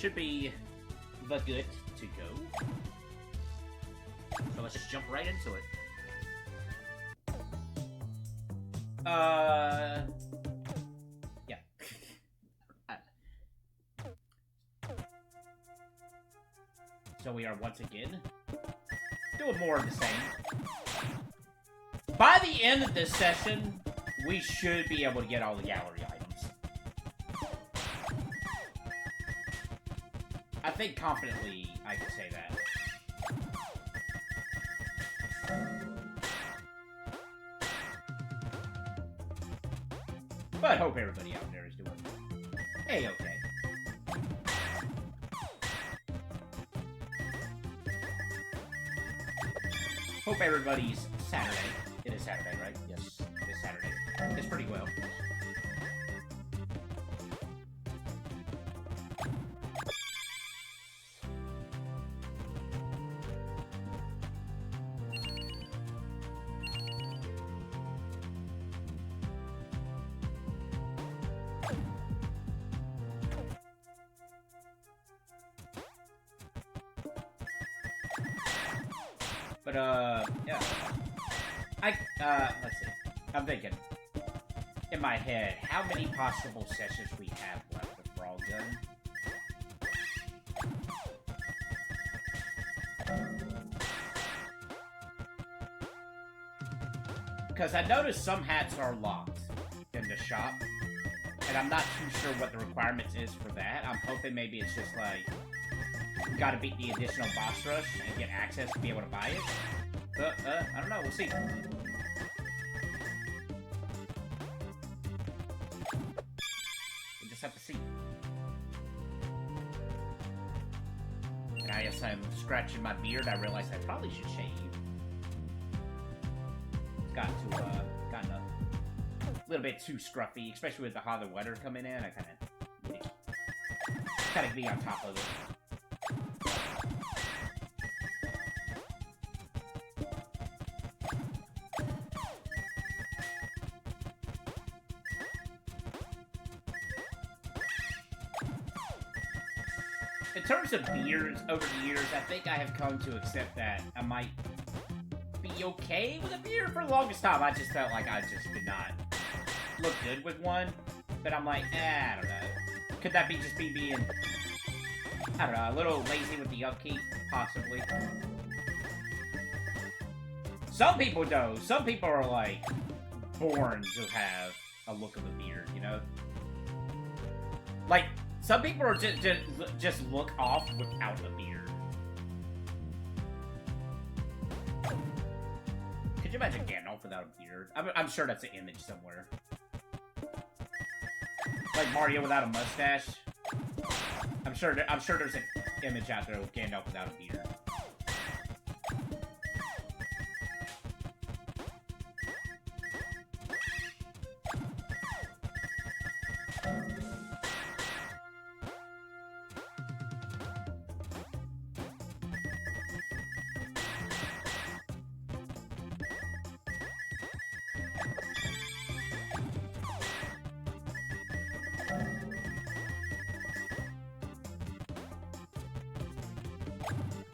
should be the good to go. So let's just jump right into it. Yeah. So we are once again doing more of the same. By the end of this session, we should be able to get all the gallery items. I think confidently I can say that. But hope everybody out there is doing A-okay. Hope everybody's Saturday. It is Saturday, right? Yes, it is Saturday. It's pretty well. But, yeah. Let's see. I'm thinking, in my head, how many possible sessions we have left with Frogun? Because I noticed some hats are locked in the shop, and I'm not too sure what the requirements is for that. I'm hoping maybe it's just like, gotta beat the additional boss rush and get access to be able to buy it. I don't know, we'll see. We'll just have to see. And as I'm scratching my beard, I realized I probably should shave. It's gotten a little bit too scruffy, especially with the hotter weather coming in. I kinda be on top of it. In terms of beards, over the years, I think I have come to accept that I might be okay with a beard. For the longest time, I just felt like I just did not look good with one. But I'm like, I don't know. Could that be just me being, I don't know, a little lazy with the upkeep? Possibly. Some people, though, some people are, like, born to have a look of a beard, you know? Like, some people are just look off without a beard. Could you imagine Gandalf without a beard? I'm sure that's an image somewhere. Like Mario without a mustache. I'm sure there's an image out there of Gandalf without a beard.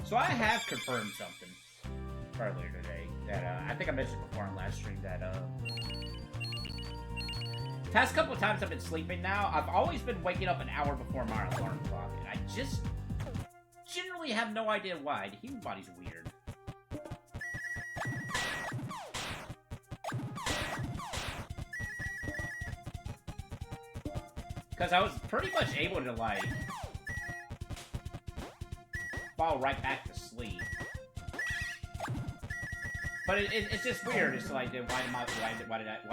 So I have confirmed something earlier today that I think I mentioned before on last stream that past couple of times I've been sleeping now, I've always been waking up an hour before my alarm clock, and I just generally have no idea why. The human body's weird. Because I was pretty much able to, like, fall right back to sleep. But it's just weird. It's like, why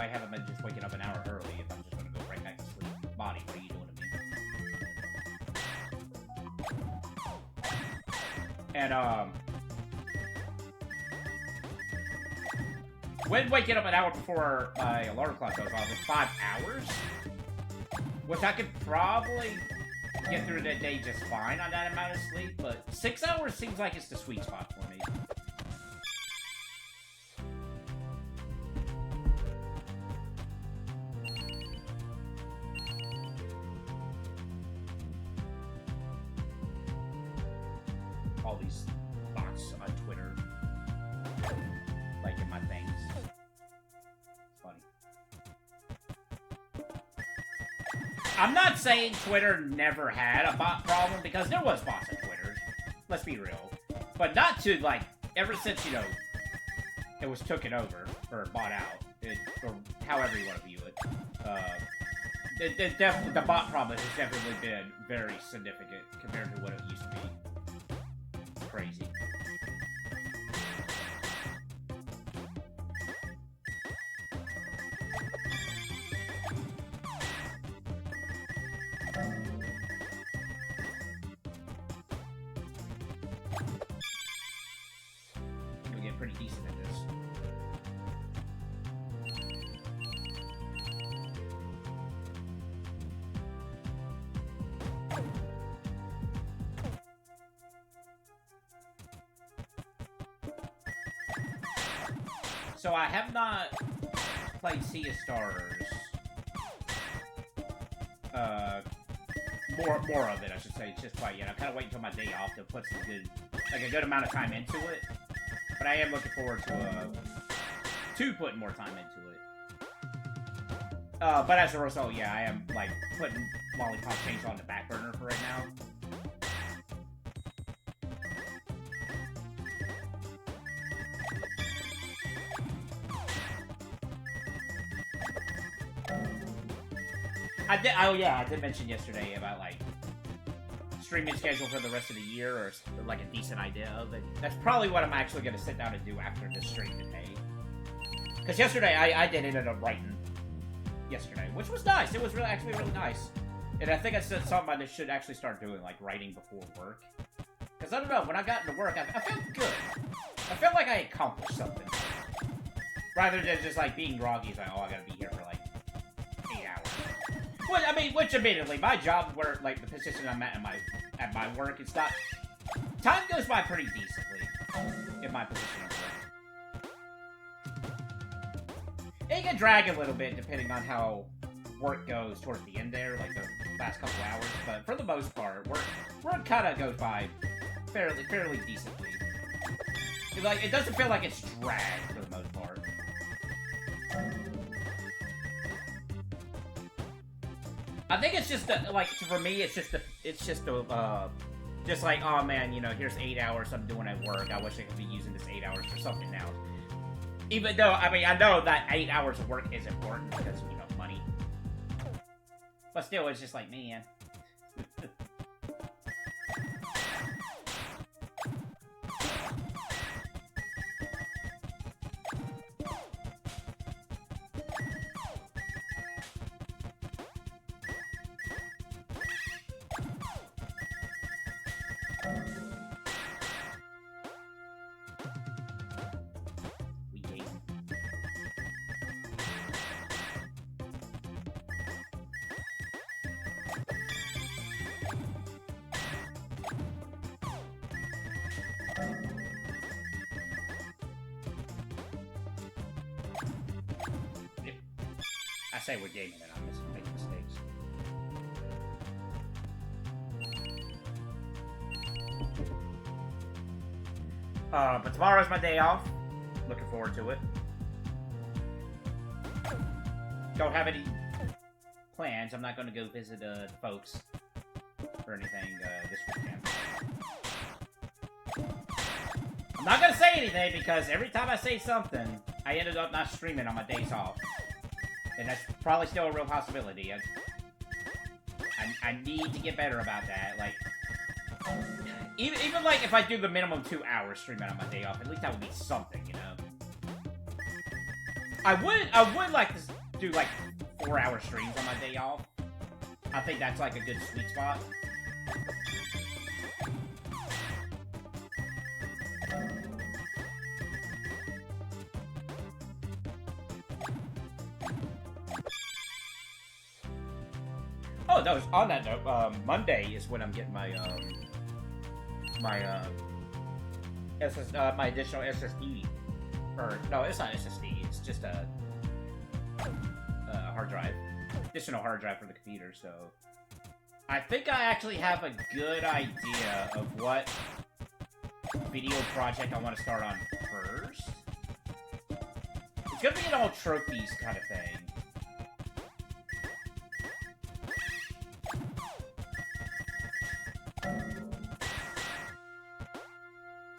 haven't I just waking up an hour early if I'm just gonna go right back to sleep? Body, what are you doing to me? And when waking up an hour before my alarm clock goes off, it's 5 hours, which I could probably get through the day just fine on that amount of sleep, but 6 hours seems like it's the sweet spot for me. all these bots on Twitter, like in my things. It's funny. I'm not saying Twitter never had a bot problem, because there was bots on Twitter. Let's be real. But not to, like, ever since, you know, it was taken over, or bought out, or however you want to view it. Definitely, the bot problem has definitely been very significant compared to what it used to be. Crazy. We'll get pretty decent at this. So I have not played Sea of Stars. More of it, I should say, just quite yet. I'm kind of waiting until my day off to put some good, like a good amount of time into it. But I am looking forward to putting more time into it. But as a result, yeah, I am like putting Lollipop Chainsaw on the back burner for right now. I did mention yesterday about, like, streaming schedule for the rest of the year, or, like, a decent idea of it. That's probably what I'm actually going to sit down and do after this stream today. Because yesterday, I did end up writing yesterday, which was nice. It was actually really nice. And I think it's something I should actually start doing, like, writing before work. Because, I don't know, when I got into work, I felt good. I felt like I accomplished something. Rather than just, like, being groggy, it's like, oh, I gotta be here for, like, 8 hours. Well, I mean, which admittedly, my job, where, like, the position I'm at my work, it's not... Time goes by pretty decently in my position of work. It can drag a little bit depending on how work goes towards the end there, like the last couple hours, but for the most part, work kind of goes by fairly decently. It doesn't feel like it's dragged for the most part. I think it's just like, for me, it's just like, oh man, you know, here's 8 hours I'm doing at work. I wish I could be using this 8 hours for something else. Even though, I mean, I know that 8 hours of work is important because, you know, money. But still, it's just like, man. I say we're gaming and I'm making mistakes. But tomorrow's my day off. Looking forward to it. Don't have any plans. I'm not going to go visit the folks or anything this weekend. I'm not going to say anything because every time I say something, I ended up not streaming on my days off. And that's probably still a real possibility. I need to get better about that. Like, even like if I do the minimum 2 hours streaming on my day off, at least that would be something, you know. I would like to do like 4-hour streams on my day off. I think that's like a good sweet spot. Oh, no, on that note, Monday is when I'm getting my, my additional SSD. Or, no, it's not SSD, it's just a hard drive. Additional hard drive for the computer, so... I think I actually have a good idea of what video project I want to start on first. It's gonna be an all trophies kind of thing.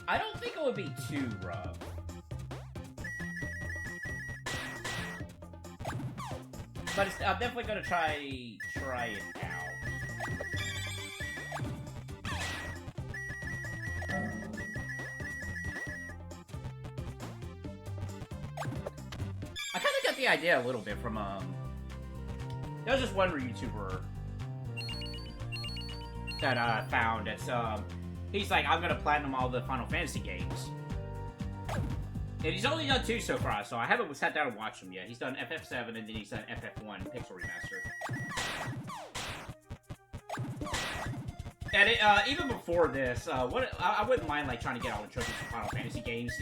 I don't think it would be too rough. But I'm definitely gonna try it out. I kind of got the idea a little bit from there was just one YouTuber that I found that's he's like, I'm gonna platinum all the Final Fantasy games. And he's only done 2 so far, so I haven't sat down and watched them yet. He's done FF7 and then he's done FF1 Pixel Remaster. And even before this, I wouldn't mind like trying to get all the trophies for Final Fantasy games,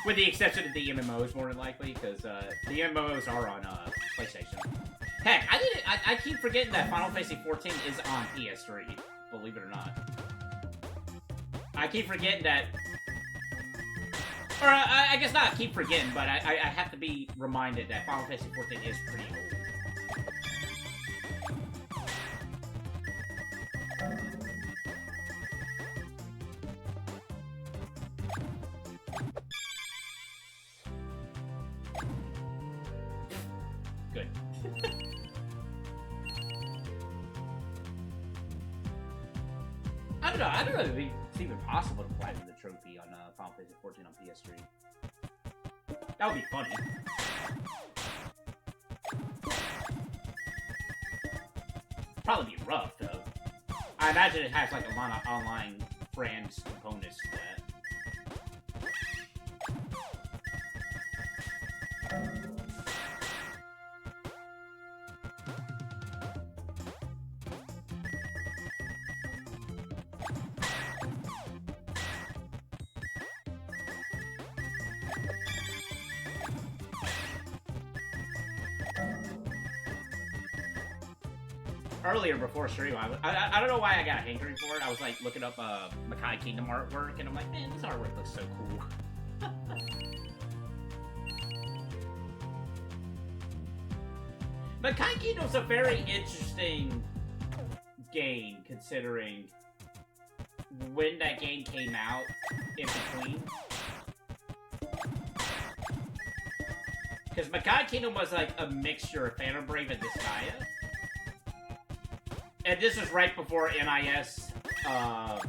with the exception of the MMOs more than likely, because the MMOs are on PlayStation. Heck, I keep forgetting that Final Fantasy 14 is on PS3, believe it or not. I keep forgetting that. Or, I guess not keep forgetting, but I have to be reminded that Final Fantasy 14 is pretty old. Good. I don't know if it's even possible to platinum the trophy on Final Fantasy 14 on PS3. That would be funny. Probably be rough, though. I imagine it has, like, a lot of online friends components to that. Earlier, before stream, I don't know why I got a hankering for it. I was like looking up Makai Kingdom artwork, and I'm like, man, this artwork looks so cool. Makai Kingdom's a very interesting game, considering when that game came out in between. Because Makai Kingdom was like a mixture of Phantom Brave and Disgaea. And this is right before NIS, I'm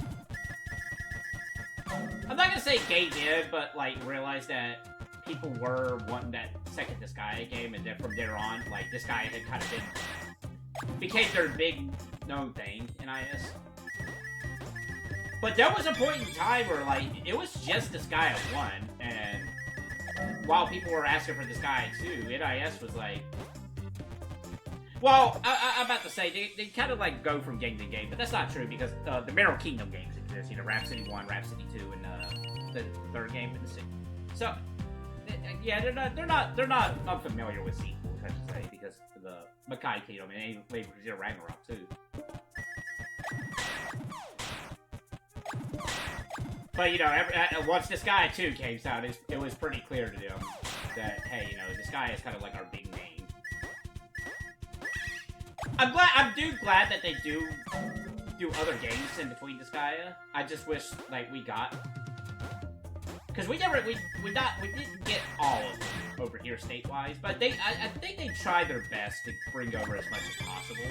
not gonna say gave in, but, like, realized that people were wanting that second Disgaea game, and then from there on, like, Disgaea had kind of became their big known thing, NIS. But there was a point in time where, like, it was just Disgaea 1, and while people were asking for Disgaea 2, NIS was like, well, I'm about to say, they kind of, like, go from game to game, but that's not true, because the Meryl Kingdom games exist, you know, Rhapsody 1, Rhapsody 2, and the third game in the sequel. So, yeah, they're not unfamiliar with sequels, I should say, because the Makai Kingdom and Labor Zero Ragnarok, too. But, you know, once Disgaea 2 came out, it was pretty clear to them that, hey, you know, Disgaea is kind of like our big name. I'm glad that they do other games in between Disgaea. I just wish, like, we got, because we didn't get all of them over here state-wise, but I think they tried their best to bring over as much as possible.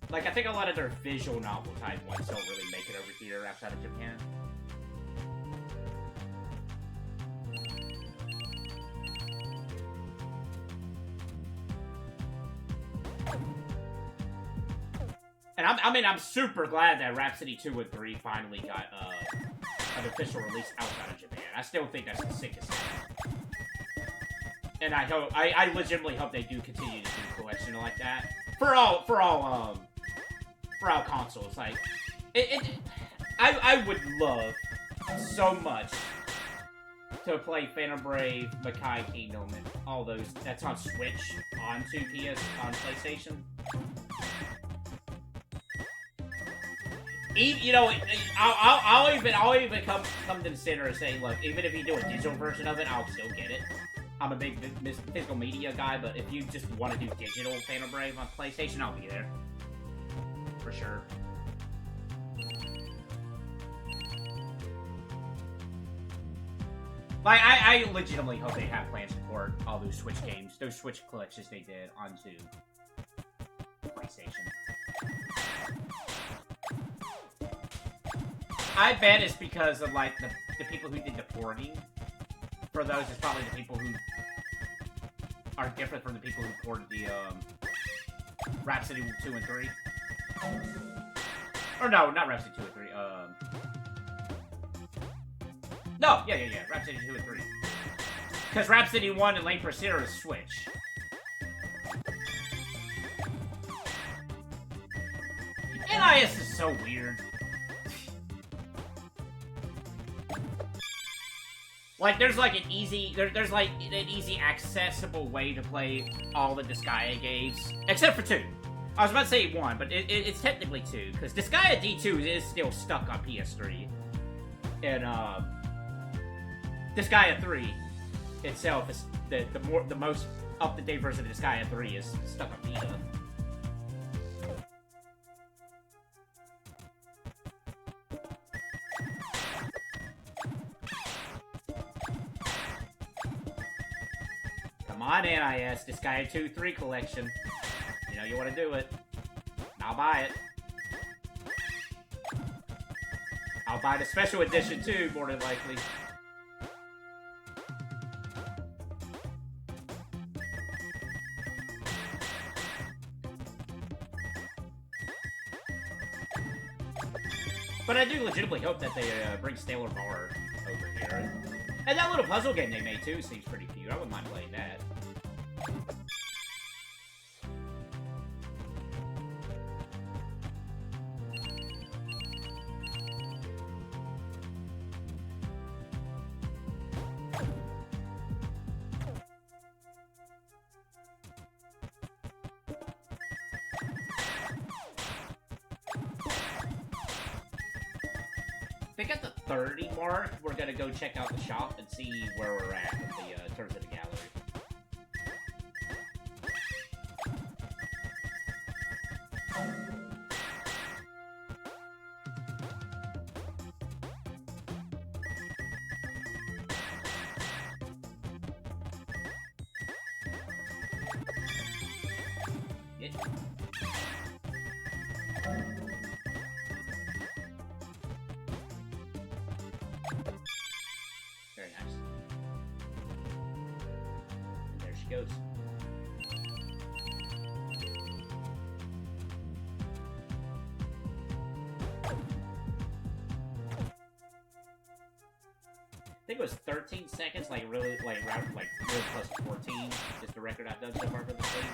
Like, I think a lot of their visual novel type ones don't really make it over here outside of Japan. And I'm super glad that Rhapsody 2 and 3 finally got an official release outside of Japan. I still think that's the sickest thing. And I legitimately hope they do continue to do collection like that for all consoles. Like, I would love so much to play Phantom Brave, Makai Kingdom, and all those that's on Switch, on PlayStation. Even, you know, I'll even come to the center and say, look, even if you do a digital version of it, I'll still get it. I'm a big physical media guy, but if you just want to do digital Phantom Brave on PlayStation, I'll be there. For sure. Like, I legitimately hope they have plans to port all those Switch games, those Switch collections they did onto PlayStation. I bet it's because of, like, the people who did the porting for those is probably the people who are different from the people who ported the, Rhapsody 2 and 3. Or no, not Rhapsody 2 and 3, No, yeah, Rhapsody 2 and 3. Because Rhapsody 1 and Lane Pursuer is Switch. NIS is so weird. Like, there's like an easy, there's like an easy accessible way to play all the Disgaea games. Except for 2. I was about to say 1, but it's technically 2. Because Disgaea D2 is still stuck on PS3. And, Disgaea 3 itself is the most up-to-date version of Disgaea 3 is stuck on Vita. Come on, NIS, Disgaea 2-3 collection. You know you want to do it. I'll buy it. I'll buy the special edition too, more than likely. But I do legitimately hope that they bring Stellar Bar over here. And that little puzzle game they made too seems pretty cute. I wouldn't mind playing that. I think at the 30 mark, we're gonna go check out the shop and see where we're at with the in terms of the gallery. Very nice. And there she goes. I think it was 13 seconds, like really, like really close to 14. Is the record I've done so far for the stage.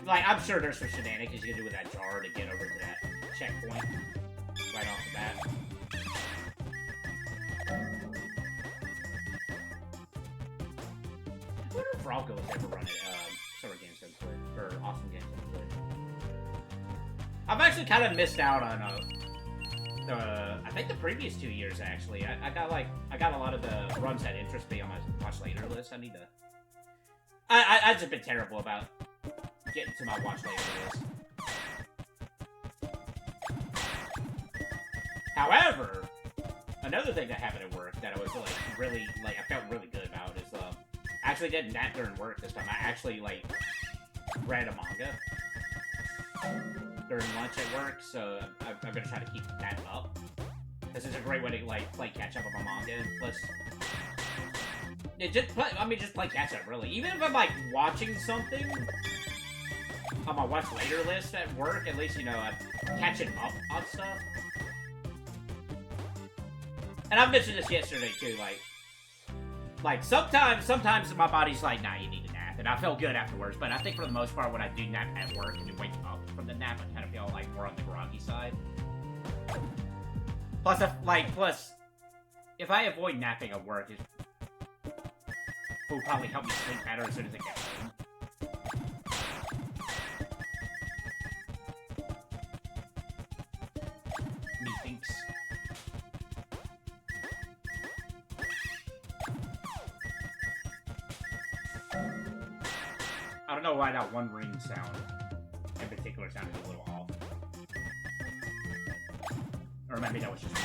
Like, I'm sure there's some shenanigans you can do with that jar to get over to that checkpoint right off the bat. I wonder if Frogun was ever running Summer Games Done Quick, or Awesome Games Done Quick. I've actually kind of missed out on I think the previous 2 years actually. I got a lot of the runs that interest me on my watch later list. I need to. I've just been terrible about getting to my watch later list. However, another thing that happened at work that I was I felt really good about is I actually did that during work this time. I actually read a manga during lunch at work, so I'm gonna try to keep that up. This is a great way to play catch up on my manga. Plus, just play catch up really. Even if I'm watching something on my watch later list at work, at least, you know, I'm catching up on stuff. And I mentioned this yesterday, too, sometimes my body's like, nah, you need a nap. and I felt good afterwards. But I think for the most part, when I do nap at work and then wake up from the nap, I kind of feel like more on the groggy side. Plus, if I avoid napping at work, it will probably help me sleep better as soon as I get home. Methinks. I don't know why that one ring sound in particular sounded a little off. Or maybe that was just me.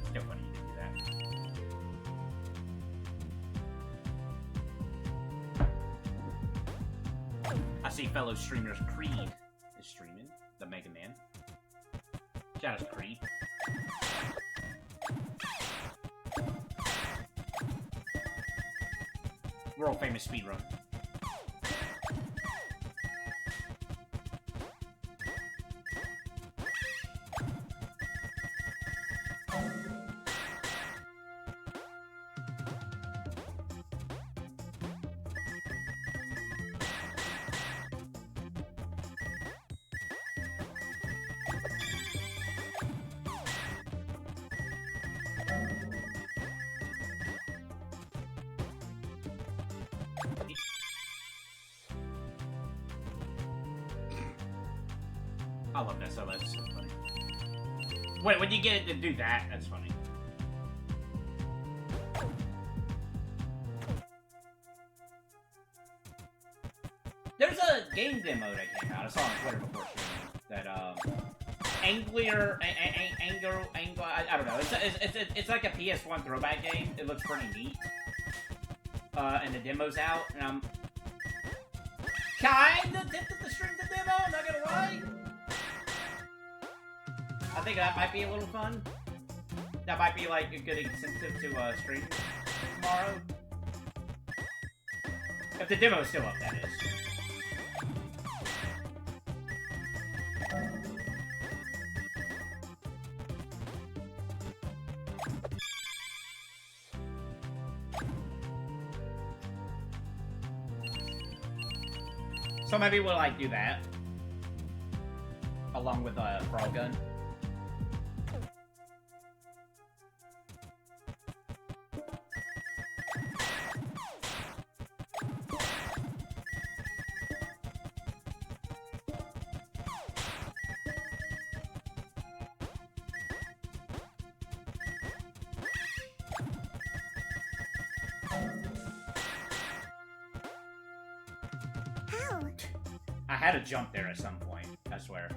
Still funny you did that. I see fellow streamers Creed is streaming, the Mega Man. Shout out to Creed. World famous speedrun. I love that, so that's so funny. When you get it to do that, that's funny. There's a game demo that came out. I saw on Twitter before streaming that Angler, I don't know. It's like a PS1 throwback game. It looks pretty neat. And the demo's out, and I'm kinda tempted to stream the demo. I'm not gonna lie. I think that might be a little fun. That might be like a good incentive to stream tomorrow. If the demo is still up, that is. So maybe we'll like do that along with Frogun. I had to jump there at some point, I swear.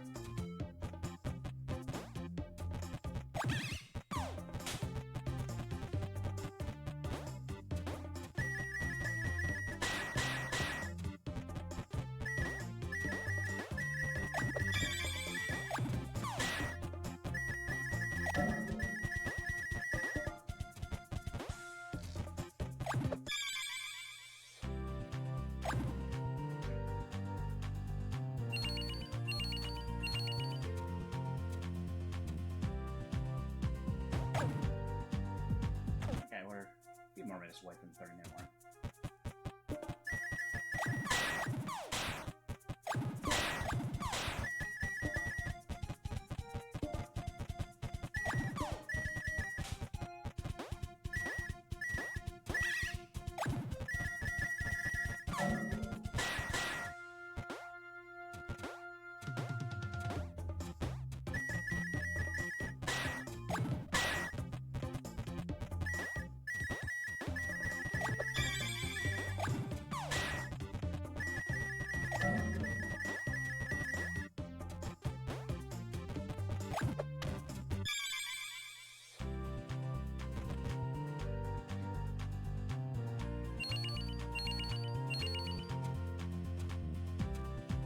More minutes away from the 30-minute mark.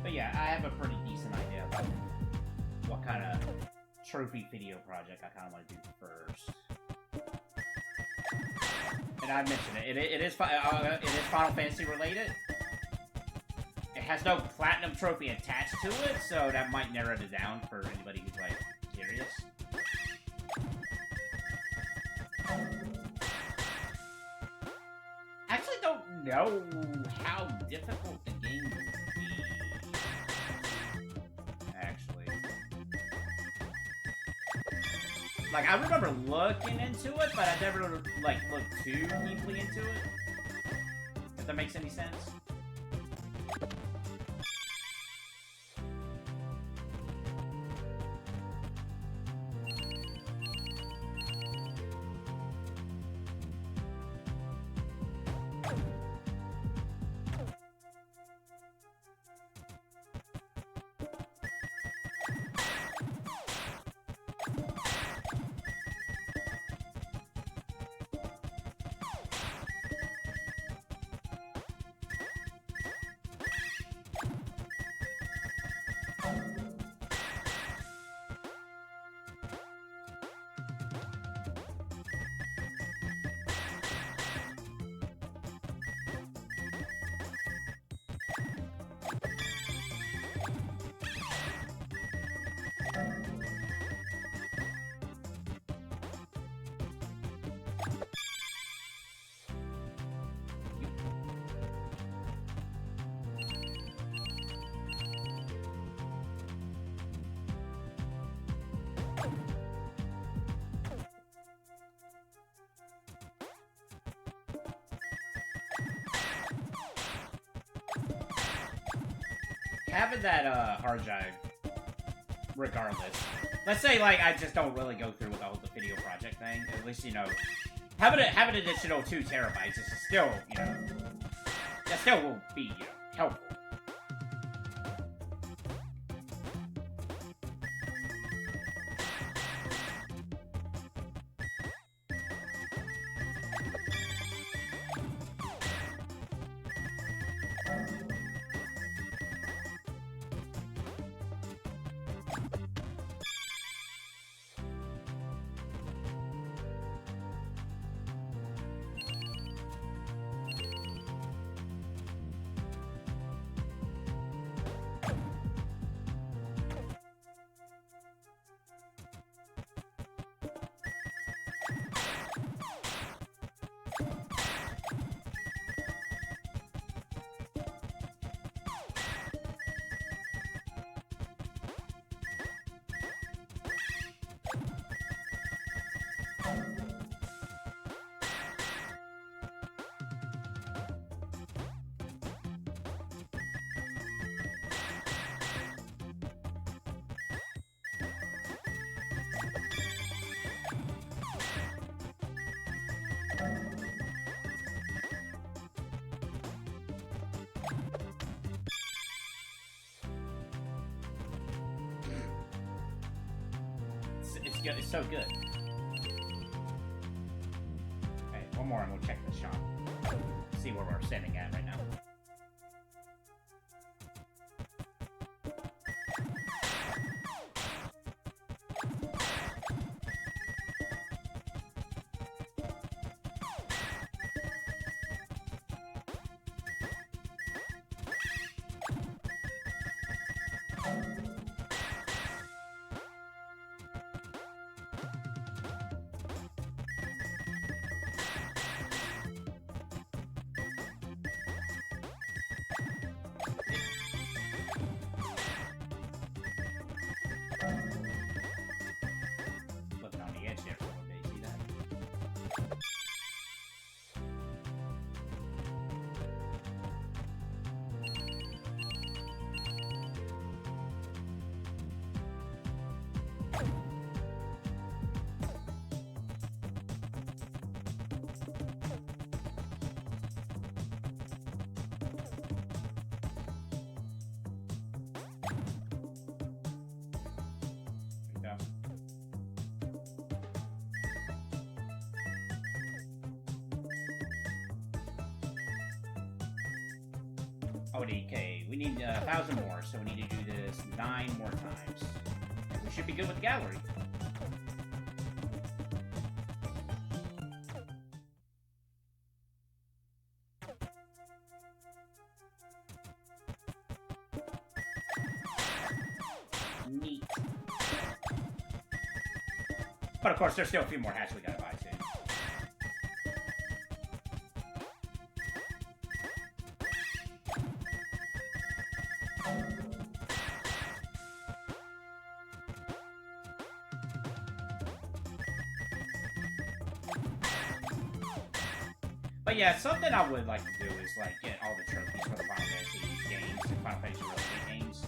But yeah, I have a pretty decent idea about what kind of trophy video project I kind of want to do first. And I mentioned it. It is Final Fantasy related. It has no platinum trophy attached to it, so that might narrow it down for anybody who's like curious. I actually don't know how difficult the game would be. Actually. Like, I remember looking into it, but I never, like, looked too deeply into it. If that makes any sense. Having that hard drive, regardless. Let's say like I just don't really go through with the whole video project thing. At least you know, having an additional 2 terabytes is still that still will be helpful. It's so good. Okay, one more and we'll check this shop. See where we're standing at right now. Oh, okay, we need 1,000 more, so we need to do this 9 more times. And we should be good with the gallery. But of course, there's still a few more hats we gotta buy too. But yeah, something I would like to do is like get all the trophies for the Final Fantasy games and Final Fantasy related games.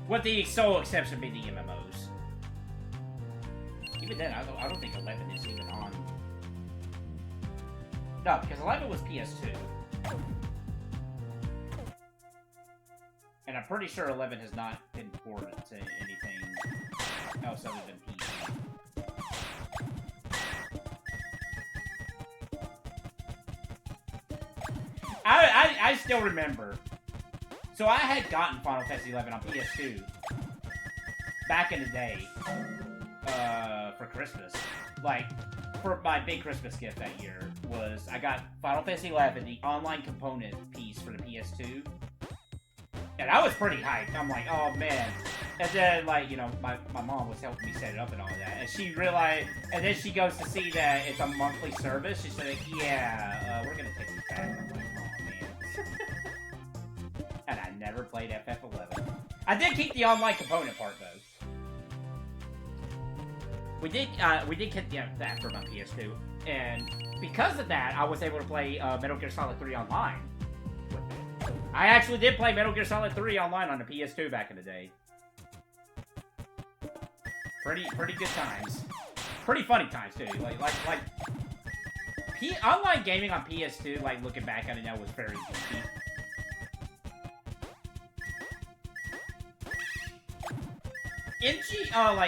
With the sole exception being the MMOs. Even then, I don't think 11 is even on. No, because 11 was PS2. And I'm pretty sure 11 has not been ported to anything else other than PC. I still remember. So I had gotten Final Fantasy 11 on PS2 back in the day for Christmas. Like, for my big Christmas gift that year was I got Final Fantasy 11, the online component piece for the PS2. And I was pretty hyped. I'm like, oh man. And then, like, you know, my mom was helping me set it up and all that. And she realized, and then she goes to see that it's a monthly service. She said, yeah, we're going to take this back. And I'm like, oh man. And I never played FF11. I did keep the online component part, though. We did get that for my PS2. And because of that, I was able to play Metal Gear Solid 3 online. I actually did play Metal Gear Solid 3 online on the PS2 back in the day. Pretty good times. Pretty funny times too. Online gaming on PS2, like looking back at it now, was very easy.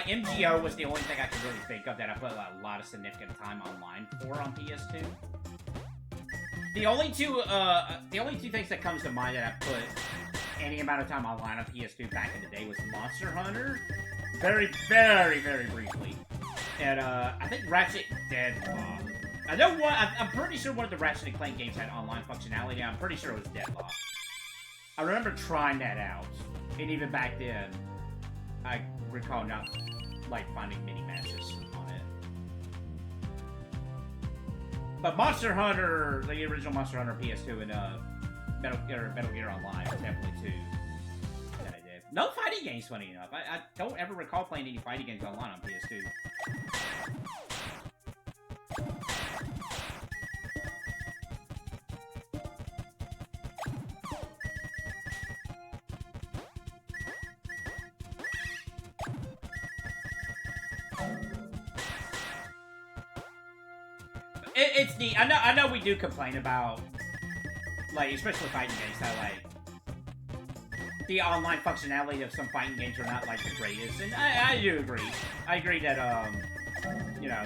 MGO was the only thing I could really think of that I put a lot of significant time online for on PS2. The only two things that comes to mind that I put any amount of time online on PS2 back in the day was Monster Hunter, very, very, very briefly, and I think Ratchet Deadlock. I know what I'm pretty sure one of the Ratchet & Clank games had online functionality. I'm pretty sure it was Deadlock. I remember trying that out, and even back then, I recall not like finding mini matches on it. But Monster Hunter, the original Monster Hunter PS2 and Metal Gear Online was definitely two that I did. No fighting games, funny enough. I don't ever recall playing any fighting games online on PS2. It's neat. I know we do complain about, like, especially fighting games, how, like, the online functionality of some fighting games are not, like, the greatest, and I do agree. I agree that, you know,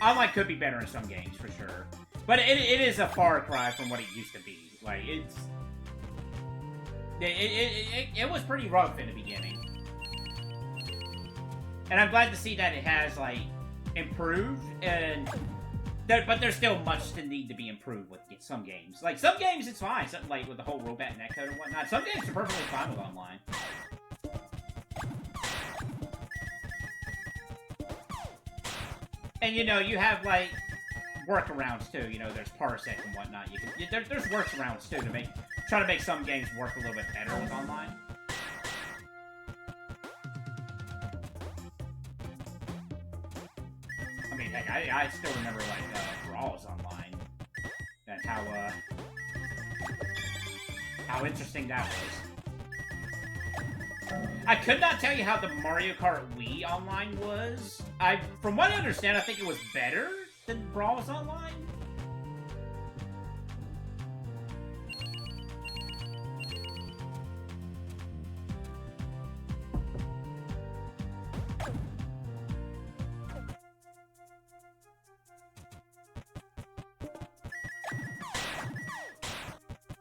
online could be better in some games, for sure. But it is a far cry from what it used to be. Like, it was pretty rough in the beginning. And I'm glad to see that it has, like, improved, and... but there's still much to need to be improved with some games. Like, some games it's fine, something like with the whole robot netcode and whatnot. Some games are perfectly fine with online. And, you know, you have, like, workarounds, too. You know, there's parsec and whatnot. There's workarounds, too, to try to make some games work a little bit better with online. I mean, heck, I still remember, like, Brawls Online, and how interesting that was. I could not tell you how the Mario Kart Wii Online was. From what I understand, I think it was better than Brawls Online.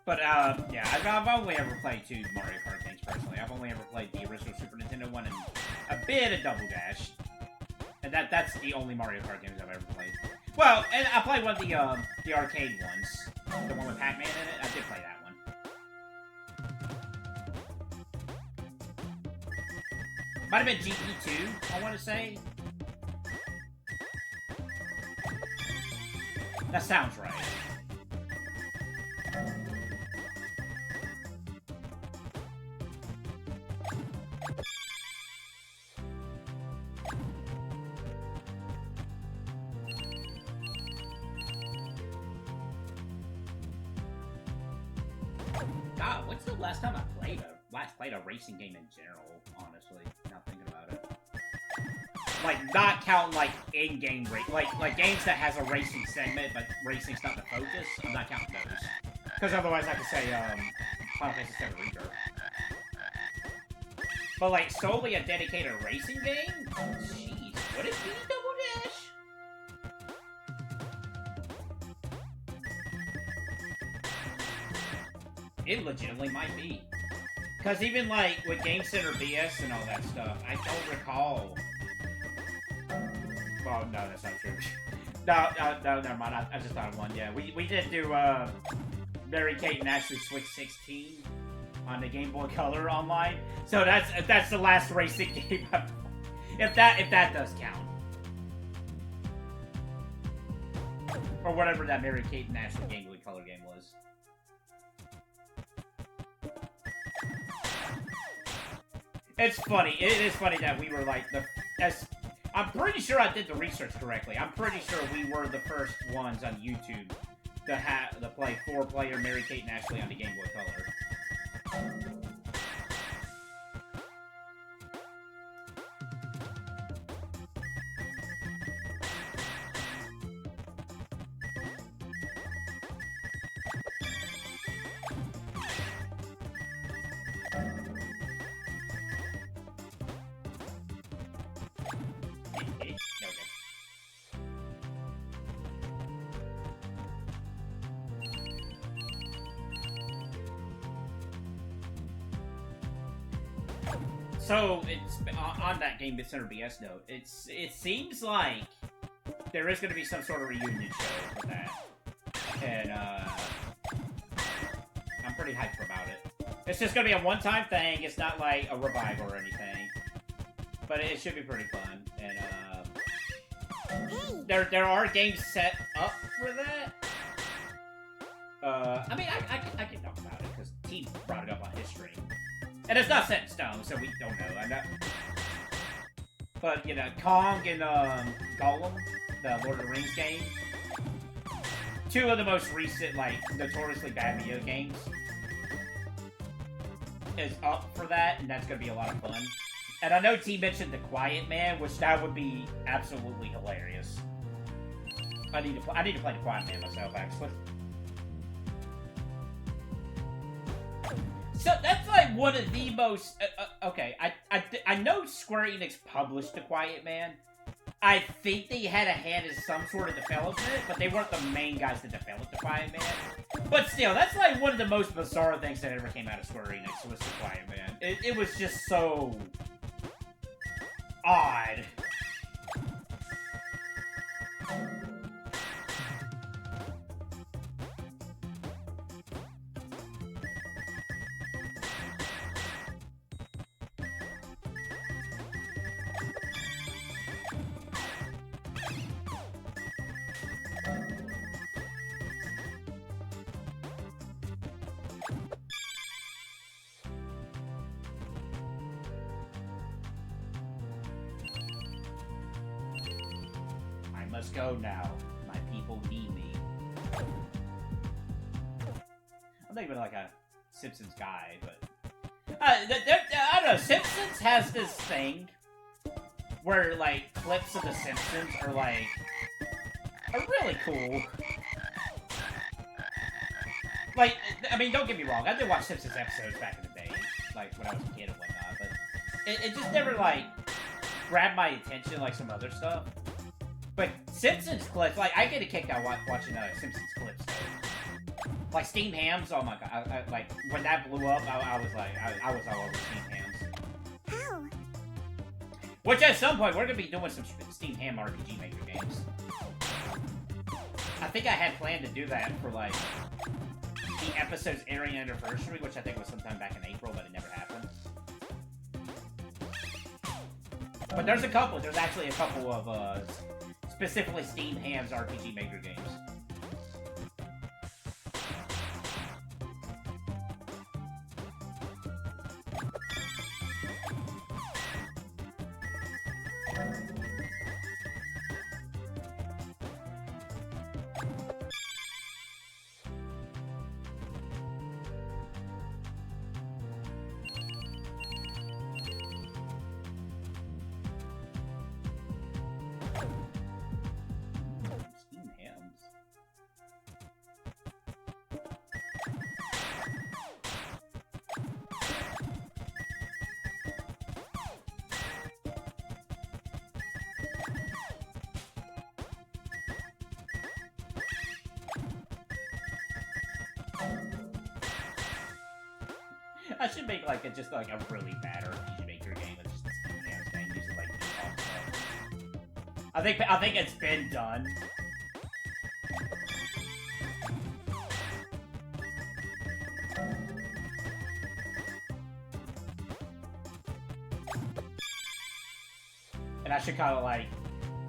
But, yeah, I've only ever played two Mario Kart games, personally. I've only ever played the original Super Nintendo one and a bit of Double Dash. And that's the only Mario Kart games I've ever played. Well, and I played one of the arcade ones. The one with Pac-Man in it. I did play Might have been GP2, I want to say. That sounds right. God, what's the last time I played a racing game in general, honestly, now thinking about it. Like, not counting, like, in-game like games that has a racing segment, but racing's not the focus, I'm not counting those. Because otherwise I could say, Final Fantasy VII Rebirth. But, like, solely a dedicated racing game? Jeez, would it be Double Dash? It legitimately might be. Because even, like, with Game Center BS and all that stuff, I don't recall. Well, no, that's not true. No, never mind. I just thought of one. Yeah, we did do Mary Kate and Ashley Switch 16 on the Game Boy Color online. So that's the last racing game. if that does count, or whatever that Mary Kate and Ashley Game Boy Color game was. It's funny. It is funny that we were like I'm pretty sure I did the research correctly. I'm pretty sure we were the first ones on YouTube to play 4-player Mary Kate and Ashley on the Game Boy Color. So, it's on that Game Center BS note, it seems like there is going to be some sort of reunion show for that. And, I'm pretty hyped about it. It's just going to be a one-time thing, it's not like a revival or anything. But it should be pretty fun. And, there are games set up for that. I mean, I can talk about it, because T brought it up on his stream. And it's not set in stone, so we don't know. But, you know, Kong and Gollum, the Lord of the Rings game, two of the most recent, like, notoriously bad video games, is up for that, and that's going to be a lot of fun. And I know T mentioned The Quiet Man, which that would be absolutely hilarious. I need to play The Quiet Man myself, actually. So that's like one of the most. Okay, I know Square Enix published The Quiet Man. I think they had a hand in some sort of development, but they weren't the main guys that developed The Quiet Man. But still, that's like one of the most bizarre things that ever came out of Square Enix was The Quiet Man. It was just so odd. Let's go now. My people need me. I'm not even like a Simpsons guy, but I don't know. Simpsons has this thing where like clips of the Simpsons are really cool. Like, I mean, don't get me wrong. I did watch Simpsons episodes back in the day, like when I was a kid and whatnot, but it just never like grabbed my attention like some other stuff. But Simpsons clips, like, I get a kick out watching Simpsons clips, though. Like, Steamed Hams, oh my god, I, like, when that blew up, I was like, I was all over Steamed Hams. Ow. Which, at some point, we're gonna be doing some Steamed Ham RPG Maker games. I think I had planned to do that for, like, the episode's airing anniversary, which I think was sometime back in April, but it never happened. But there's a couple. There's actually a couple of specifically Steam Hands RPG Maker games. Steam Hands. I should make like just like a really bad RPG Maker game that's just a Steam Hands game using like default stuff. I think it's been done. And I should kind of like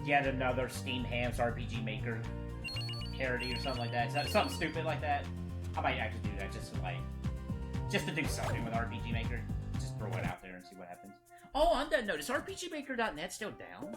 yet another Steam Hands RPG Maker parody or something like that. Something stupid like that. I might actually do that just to do something with RPG Maker. Just throw it out there and see what happens. Oh, on that note, is RPGmaker.net still down?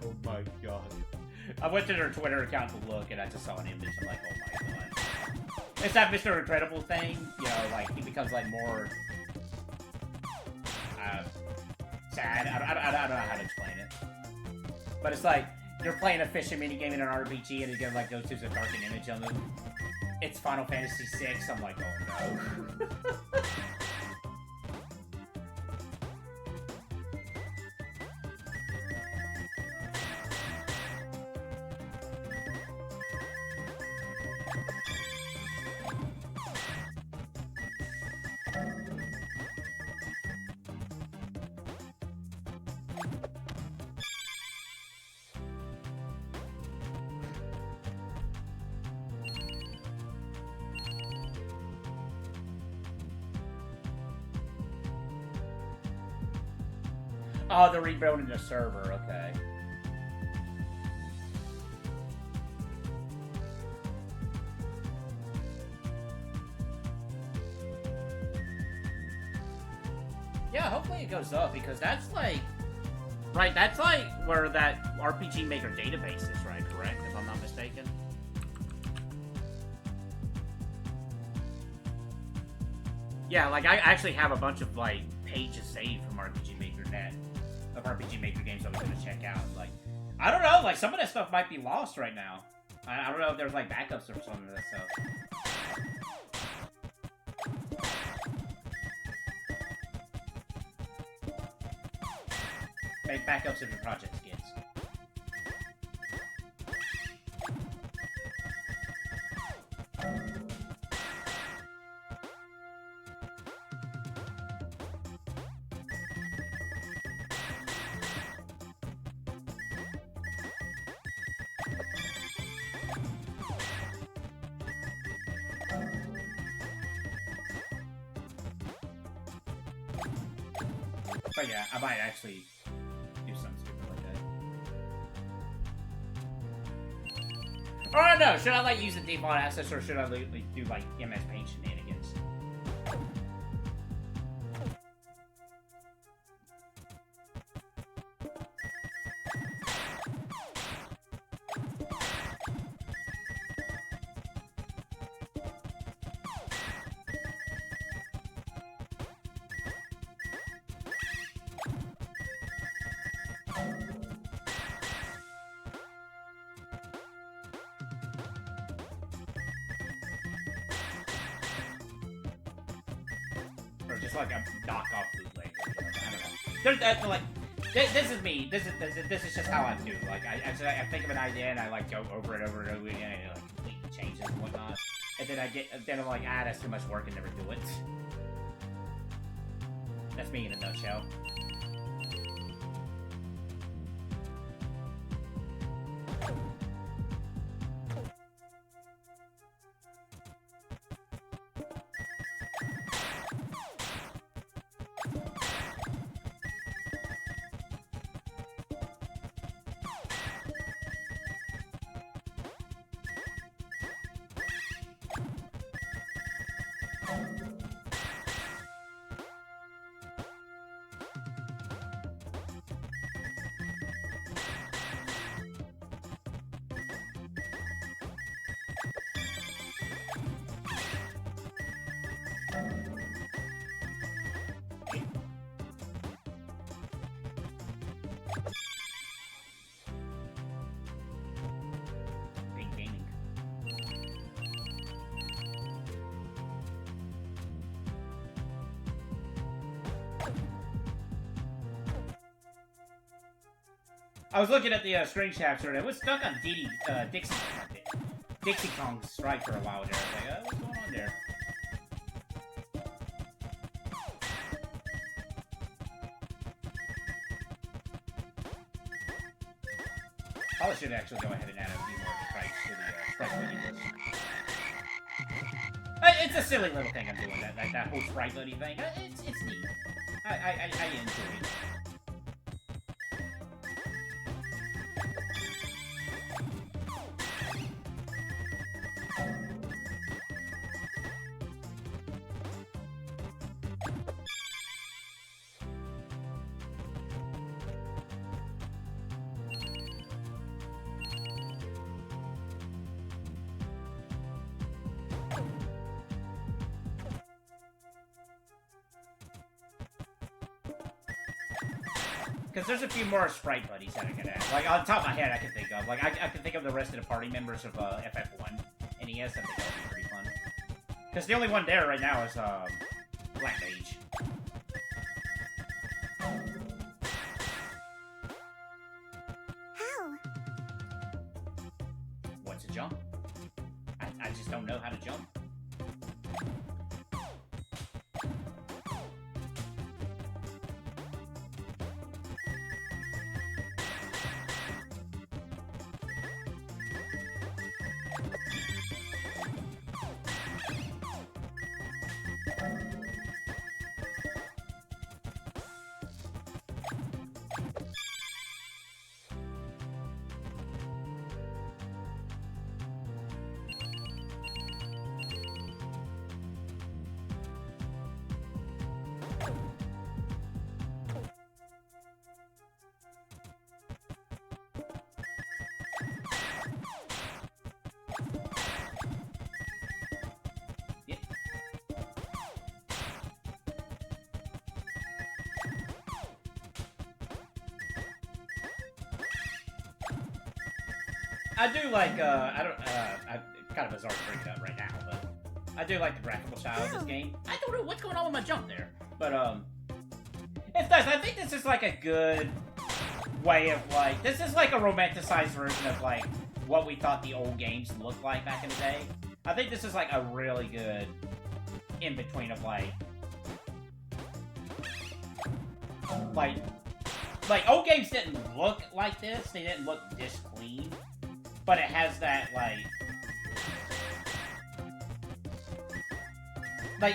Oh my god. I went to their Twitter account to look and I just saw an image. I'm like, oh my god. It's that Mr. Incredible thing, you know, like he becomes like more sad. I don't know how to explain it. But it's like you're playing a fishing minigame in an RPG and it goes like goes to a darkened image on them. It's Final Fantasy VI. I'm like, oh no. Oh, they're rebuilding the server, okay. Yeah, hopefully it goes up, because that's like... Right, that's like where that RPG Maker database is, right? Correct, if I'm not mistaken? Yeah, like I actually have a bunch of like pages saved from RPG Maker Net. Of RPG Maker games I was gonna check out. Like, I don't know, like some of that stuff might be lost right now. I don't know if there's like backups or something of that stuff. Make backups of your project skins. But yeah, I might actually do something stupid like that. Or I don't know, should I like use the default assets or should I do like MS Paint shenanigans? just like a knockoff bootleg. I don't know. Like, this is me. This is just how I do. Like, I think of an idea and I like go over and over and over again and like completely changes and whatnot. And then I'm like, that's too much work and never do it. That's me in a nutshell. I was looking at the screen capture and it was stuck on Dixie Kong's strike for a while there. I was like, what's going on there? Probably should actually go ahead and add a few more strikes to the strike buddy. It's a silly little thing I'm doing, that whole strike buddy thing. It's neat. I enjoy it. Because there's a few more sprite buddies that I can add. Like, on top of my head, I can think of. Like, I can think of the rest of the party members of FF1 NES. I think that would be pretty fun. Because the only one there right now is Black Mage. How? What's a jump? I just don't know how to jump. I do like, I'm kind of bizarre to bring it up right now, but I do like the graphical style of this game. I don't know what's going on with my jump there, but, it's nice. I think this is, like, a good way of, like, this is, like, a romanticized version of, like, what we thought the old games looked like back in the day. I think this is, like, a really good in-between of, like, old games didn't look like this. They didn't look this clean. But it has that, like,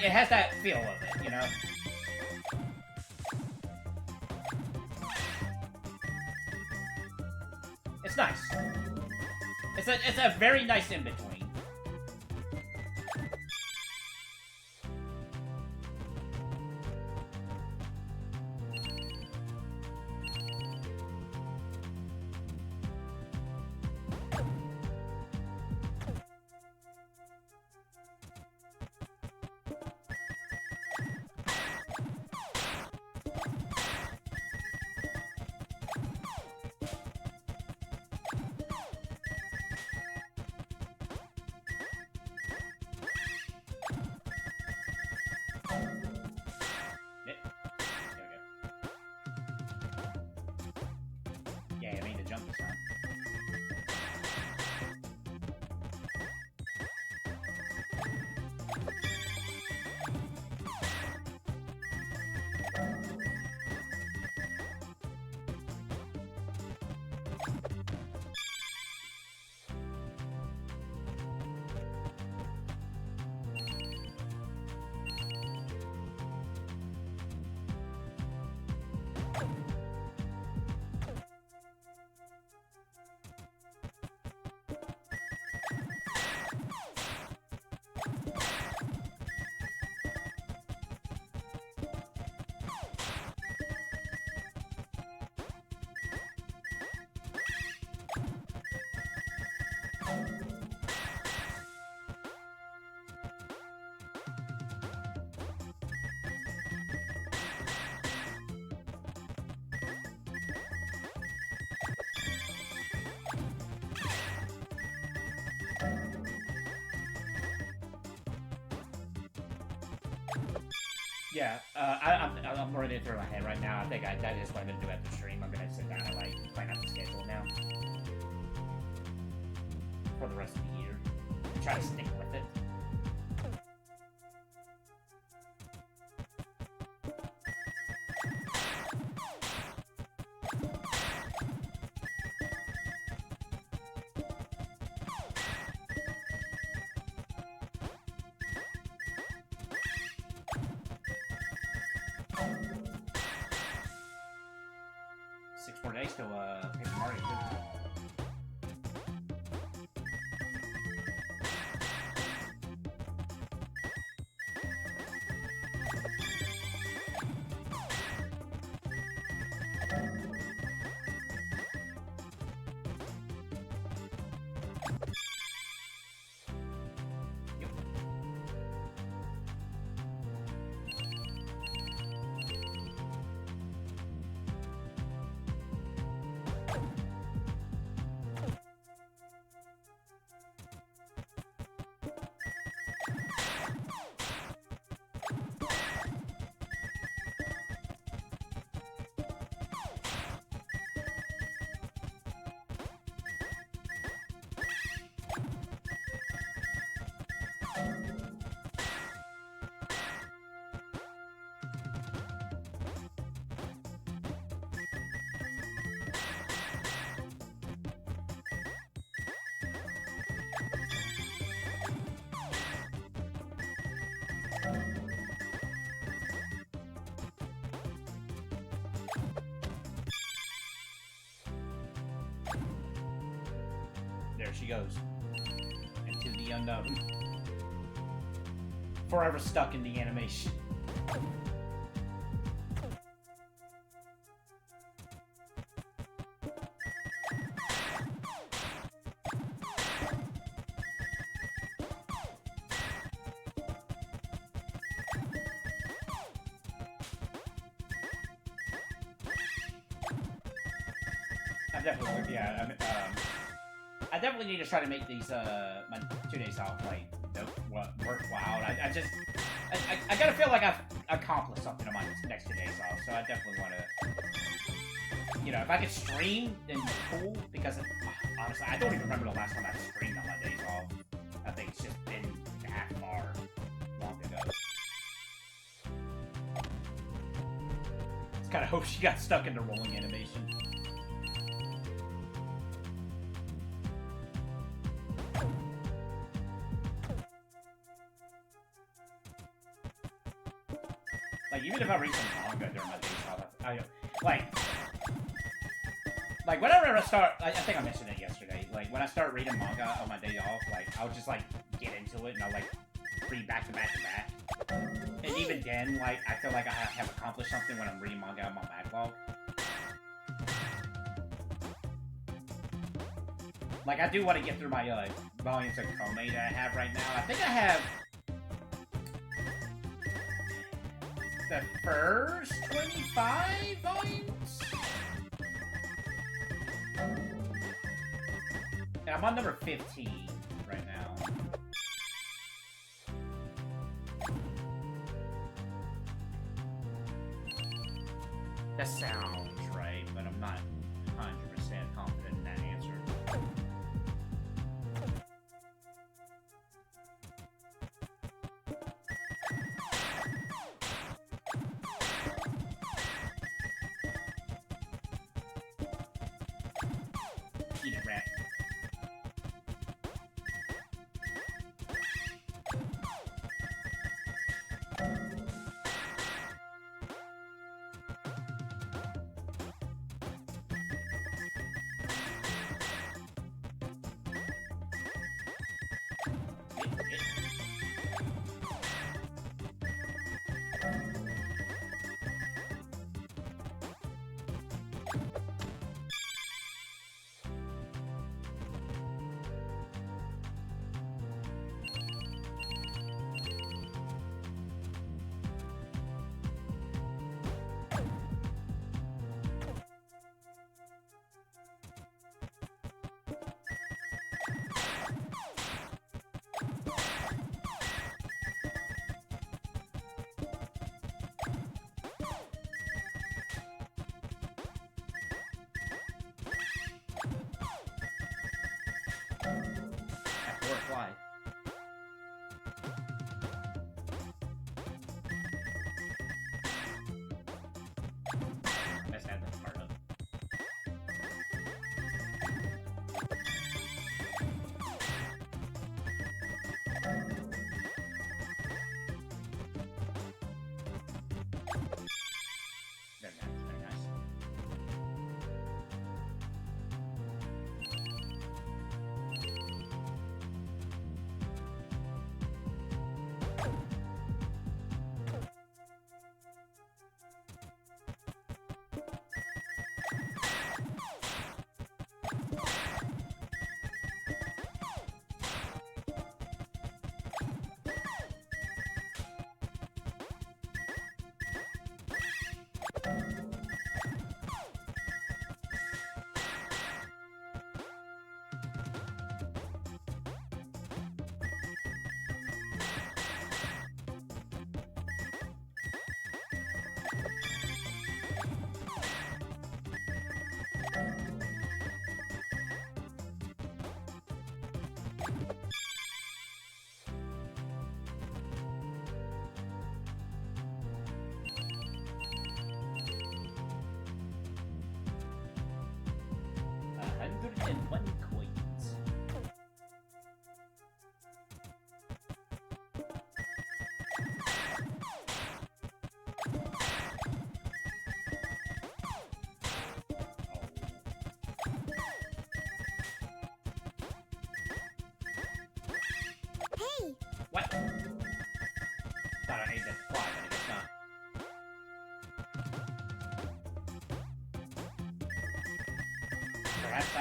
it has that feel of it, you know? It's nice. It's a very nice in-between. Yeah, I'm running it through my head right now. I think that is what I'm gonna do after stream. I'm gonna sit down and like plan out the schedule now for the rest of the year. Try to stick with it. More days till Paper Mario too. There she goes. Into the unknown. Forever stuck in the animation. I definitely, yeah, I definitely need to try to make these, my 2 days off, like, worthwhile. I gotta feel like I've accomplished something on my next 2 days off, so I definitely want to, you know, if I could stream, then cool, because, honestly, I don't even remember the last time I streamed on my days off. I think it's just been that far long ago. Just kinda hope she got stuck in the rolling animation. Like, even if I read some manga during my days off, like, whenever I start, I think I mentioned it yesterday, like, when I start reading manga on my day off, like, I'll just, like, get into it, and I'll, like, read back to back to back. And even then, like, I feel like I have accomplished something when I'm reading manga on my backlog. Like, I do want to get through my, volumes of Komei that I have right now. I think I have the first 25 volumes? And I'm on number 15 right now. That sounds right, but I'm not 100% confident in that answer. Eat it, rat.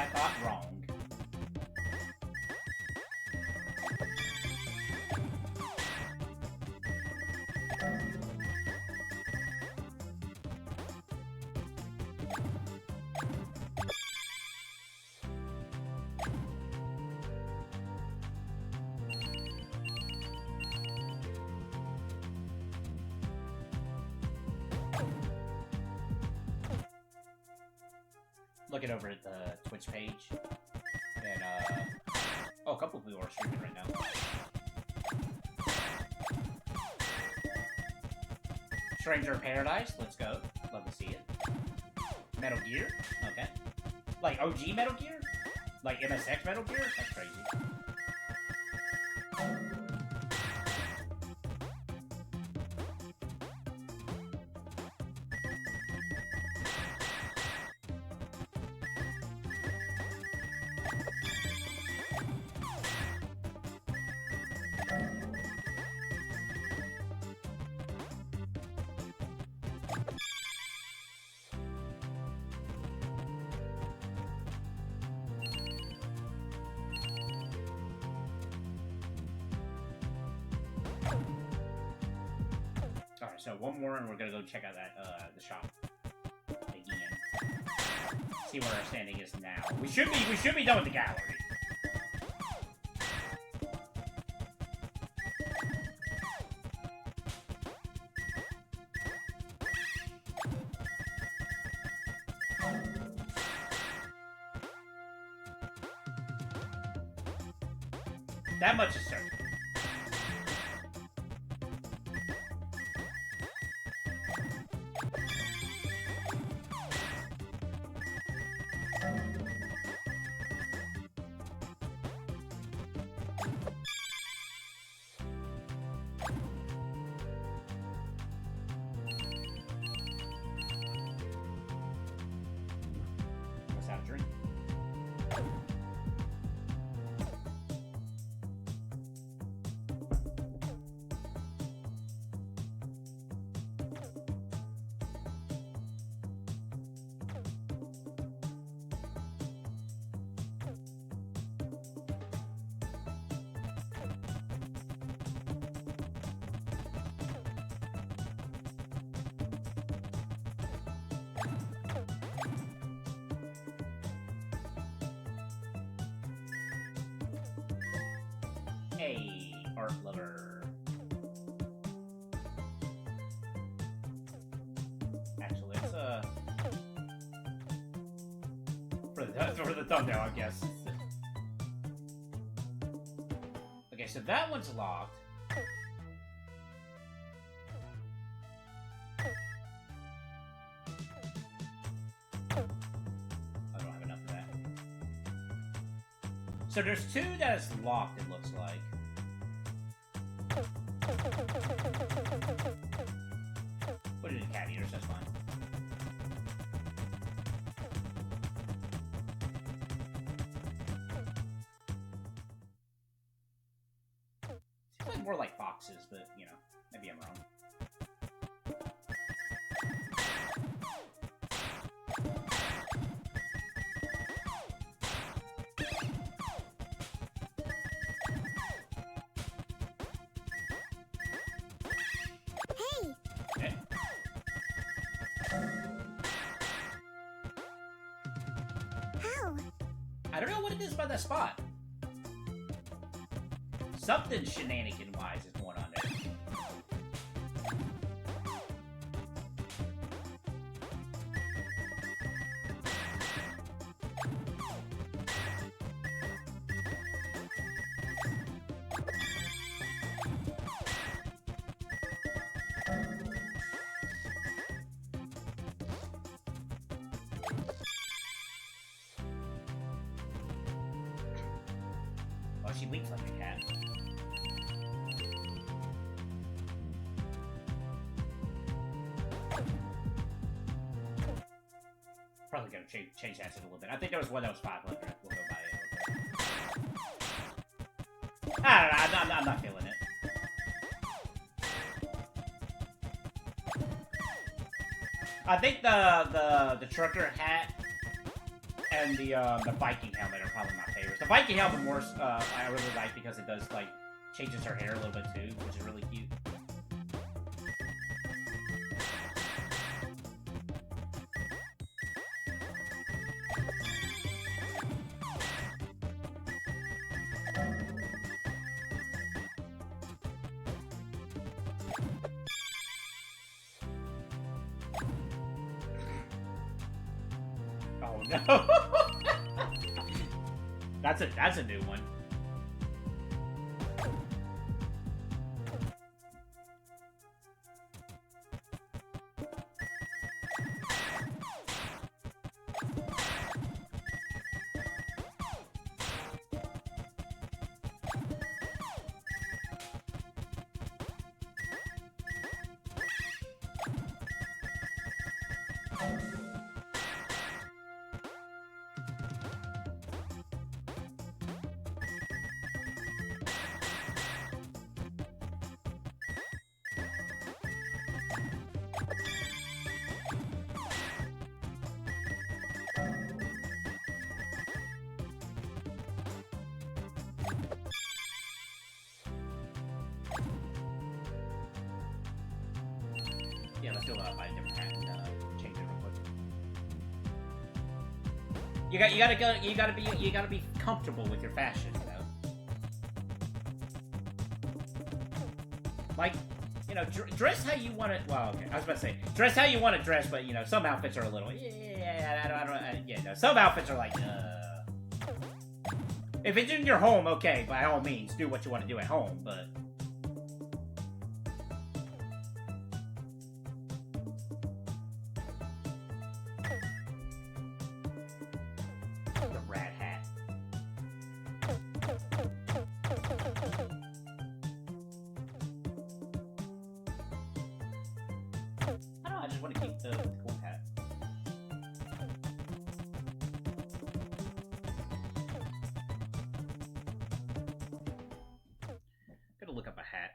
I thought wrong. Looking over at the Twitch page, and oh, a couple of people are streaming right now. Stranger of Paradise, let's go. Love to see it. Metal Gear, okay. Like OG Metal Gear? Like MSX Metal Gear? That's crazy. Alright, so one more and we're gonna go check out that, the shop. Again. See where our standing is now. We should be done with the gallery. That much is certain. Let's have a drink. Hey, art lover. Actually, it's for the thumbnail, I guess. Okay, so that one's locked. I don't have enough of that. So there's two that is locked, it looks like. Put it in cat eaters, that's fine. Seems like more like foxes, but, you know, maybe I'm wrong. Okay. How? I don't know what it is about that spot. Something shenanigan-wise is going on there. Well, she winks like a cat. Probably gonna change that to a little bit. I think there was one that was 500. We'll go by it. I don't know. I'm not feeling it. I think the trucker hat and the Viking helmet are probably my favorites. The Viking helmet more I really like because it does like changes her hair a little bit too, which is really cute. Oh no. That's a new one. Yeah, let's do a find a different hat and change it real quick. You gotta be comfortable with your fashion, though. Like, you know, dress how you want to. Well, okay, I was about to say dress how you want to dress, but you know, some outfits are a little. No, some outfits are like. If it's in your home, okay, by all means, do what you want to do at home, but. Look up a hat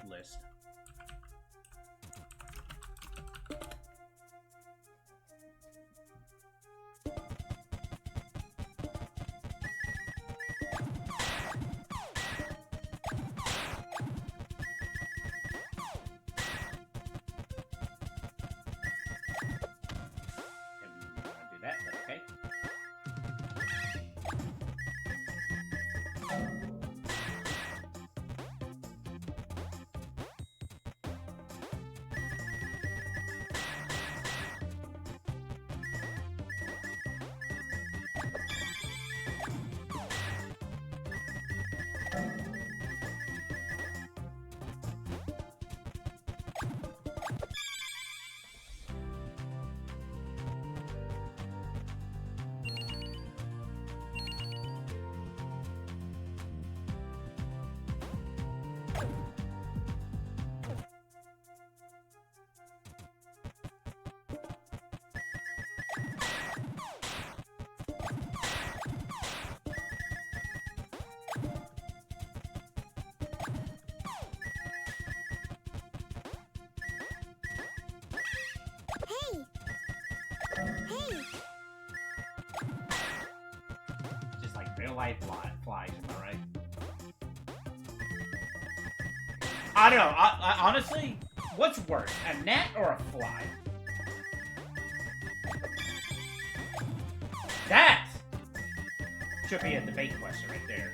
list. Didn't want to do that, but okay. Just like real life flies, am I right? I don't know. I honestly, what's worse, a gnat or a fly? That should be a debate question right there.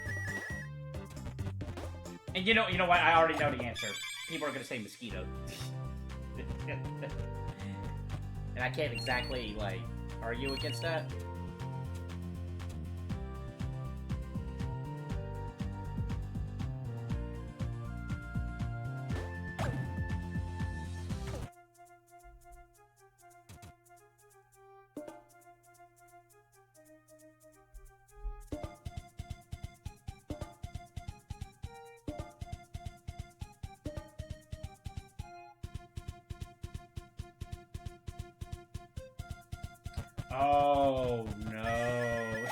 And you know what? I already know the answer. People are gonna say mosquito. And I can't exactly, like, argue against that. Oh, no.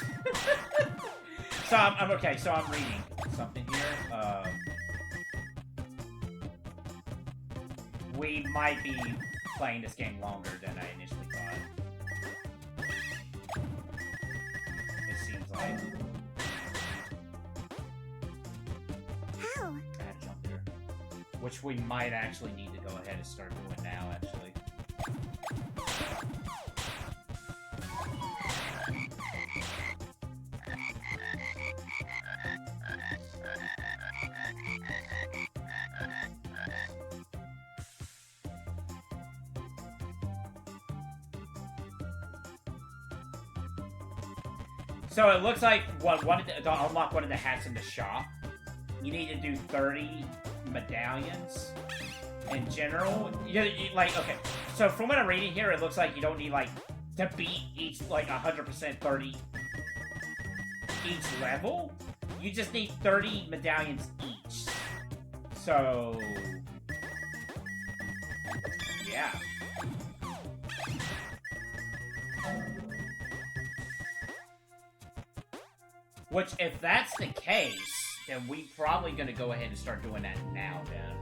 So, I'm okay. So, I'm reading something here. We might be playing this game longer than I initially thought. like. How? I had to jump there. Which we might actually need to go ahead and start doing now, actually. So it looks like to unlock one of the hats in the shop, you need to do 30 medallions in general. Like, okay, so from what I'm reading here, it looks like you don't need, like, to beat each, like, 100% 30 each level. You just need 30 medallions each. So, yeah. Which, if that's the case, then we probably gonna go ahead and start doing that now, then.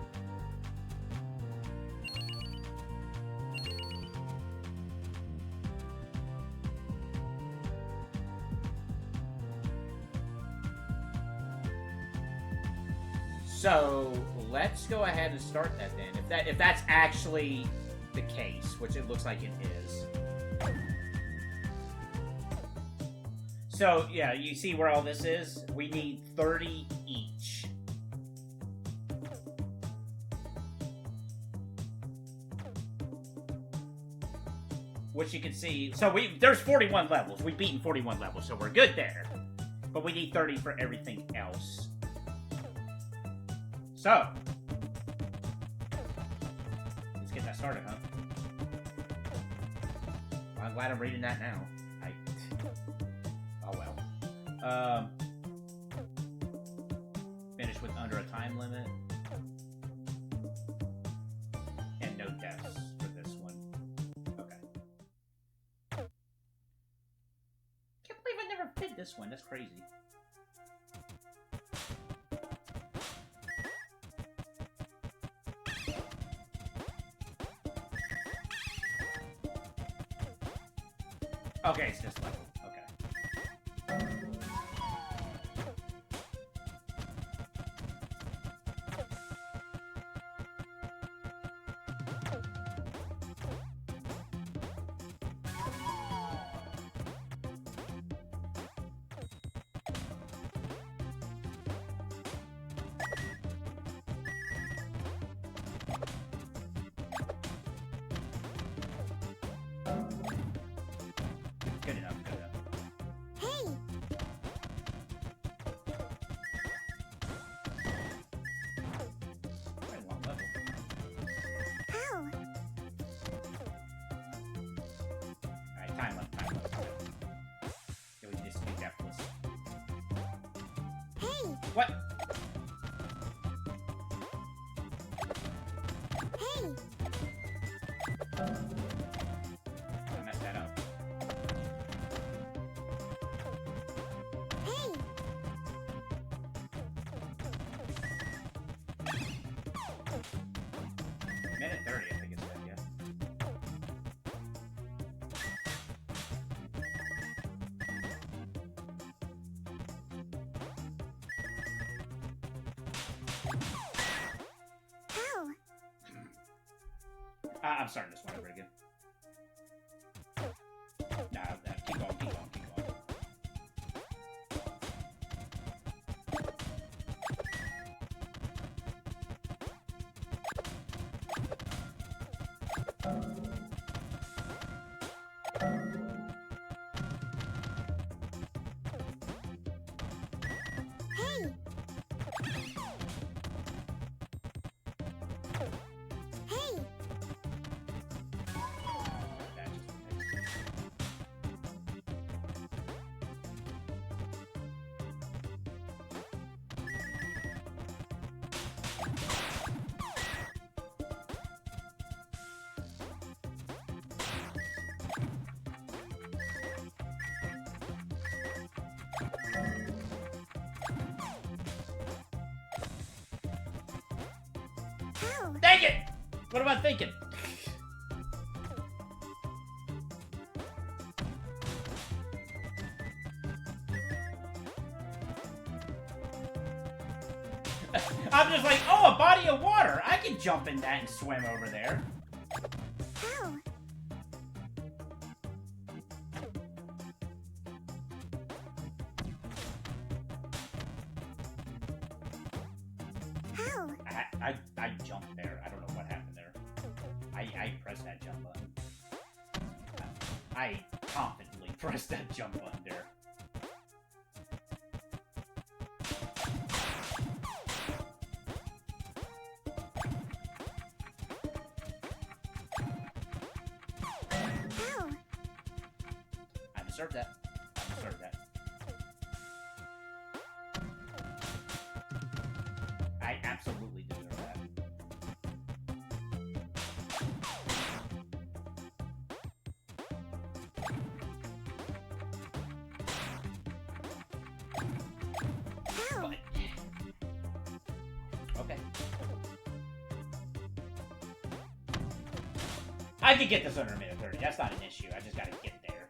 So, let's go ahead and start that then. If that's actually the case, which it looks like it is. So, yeah, you see where all this is? We need 30 each. Which you can see... So, there's 41 levels. We've beaten 41 levels, so we're good there. But we need 30 for everything else. So... let's get that started, huh? I'm glad I'm reading that now. Oh well. Finish with under a time limit. And no deaths for this one. Okay. Can't believe I never did this one. That's crazy. Okay, it's this level. Good enough, good enough. Hey! Quite a long level. How? Alright, time up, time up. Yeah, we just need that plus. Hey! What? Hey! I messed that up. Hey! Minute 30, I think it said, yeah. How? I'm starting this one over again. No, keep going, keep going, keep going. Hey! Hey! That just makes How? Dang it! What am I thinking? I'm just like, oh, a body of water. I can jump in that and swim over there. Ow. Ow. I jumped there. I don't know what happened there. I pressed that jump button. I confidently pressed that jump button there. Ow. I deserve that. I deserve that. I absolutely deserve that. Ow. But... okay. I could get this under a minute 30. That's not an issue. I just gotta get there.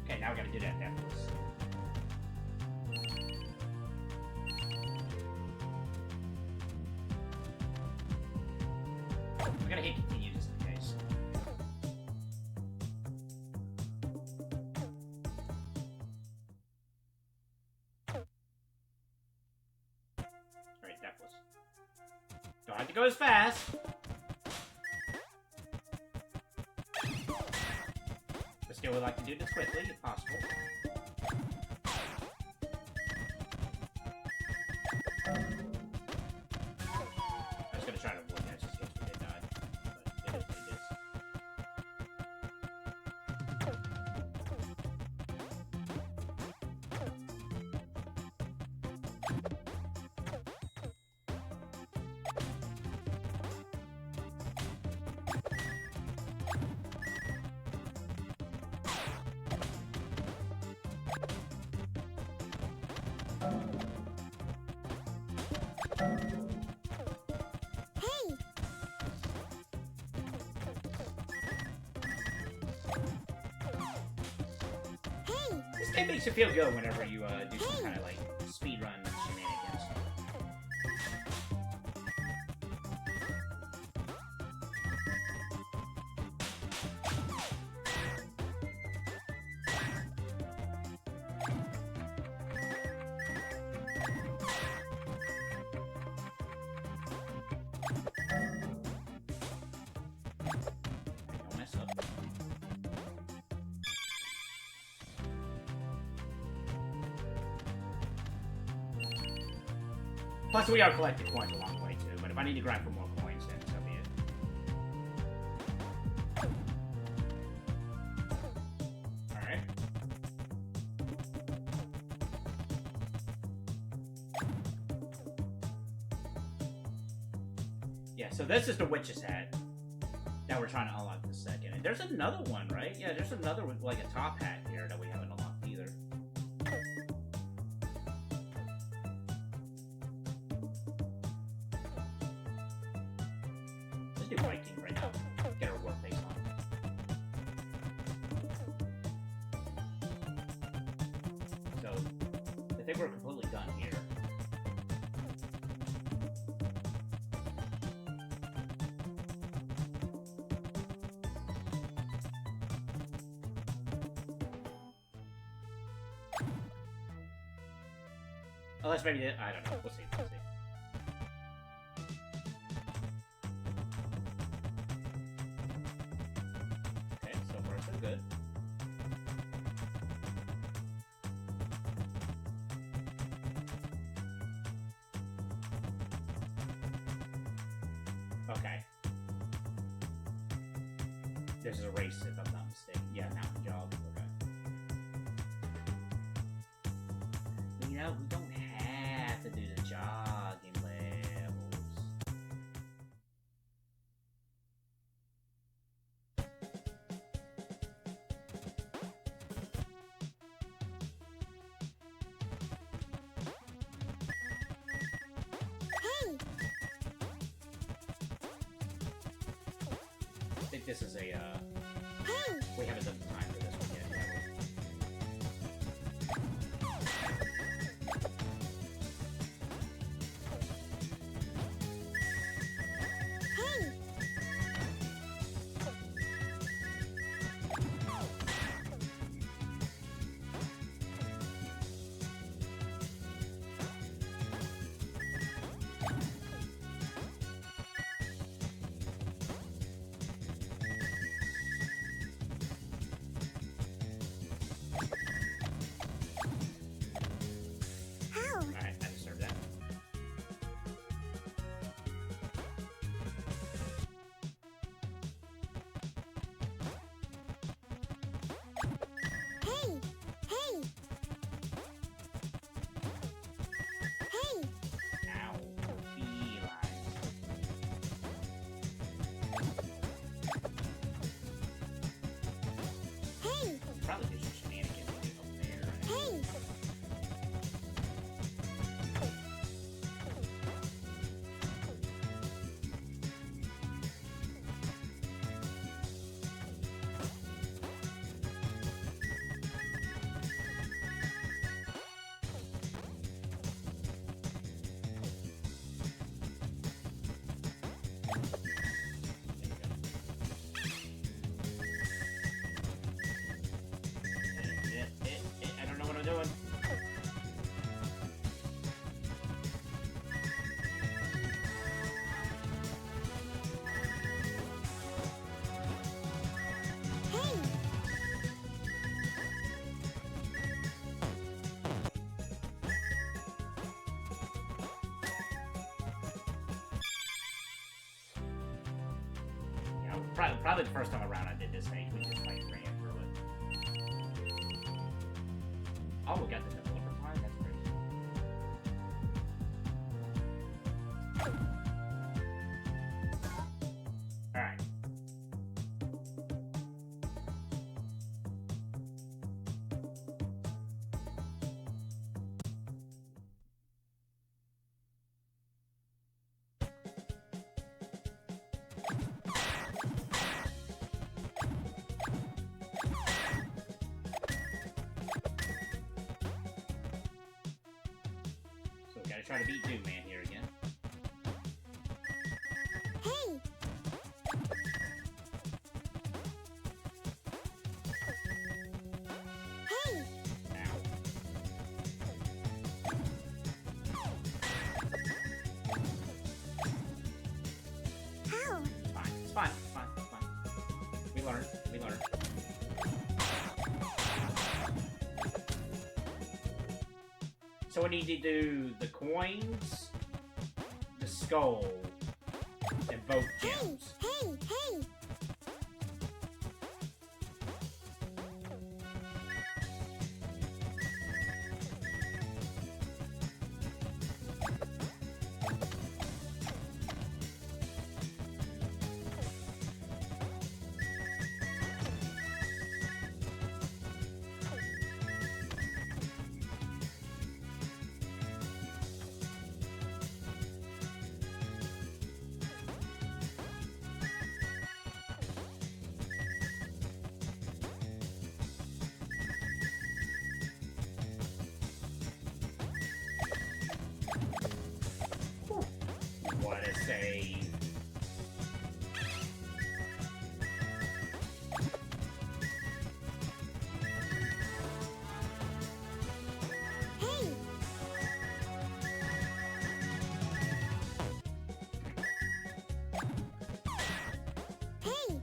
Okay, now we gotta do that necklace. I'm gonna hit continue just in case. Alright, necklace. Don't have to go as fast. But still would like to do this quickly, if possible. I was gonna try to avoid that just in case we did die. But it is what it is. Hey. Hey. This game makes you feel good whenever you do some kind of like speedrun shenanigans. Don't mess up. Plus, we are collecting coins along the way too. But if I need to grind for more coins, then so be it. All right. Yeah. So this is the witch's hat that we're trying to unlock this second. And there's another one, right? Yeah. There's another with like a top hat here that we haven't unlocked either. Let's do Viking right now. Get our work face on. So, I think we're completely done here. Unless maybe, I don't know. We'll see. We'll see. Okay, so far so good. Okay. This is a race, if I'm not mistaken. Yeah, mountain jog. Okay. You know, we don't have to do the jogging levels. this is a, Hey! we haven't done the time for this one yet, have Hey! How? Alright, I deserve that. Hey! Hey! Hey! Ow. Feline. Hey! Probably do some shenanigans with it up there. Hey! I don't know what I'm doing. Hey! You know, probably the first time around I did this stage, we just like ran through it. Oh, we got the developer time? That's crazy. Alright. So we gotta try to beat Doom Man here again. Hey! Hey! Ow. How? It's fine. It's fine. It's fine. It's fine. We learn. We learn. So we need to do the coins, the skull, and both Hey! gems. Hey! Hey! What a save. Hey! Hey!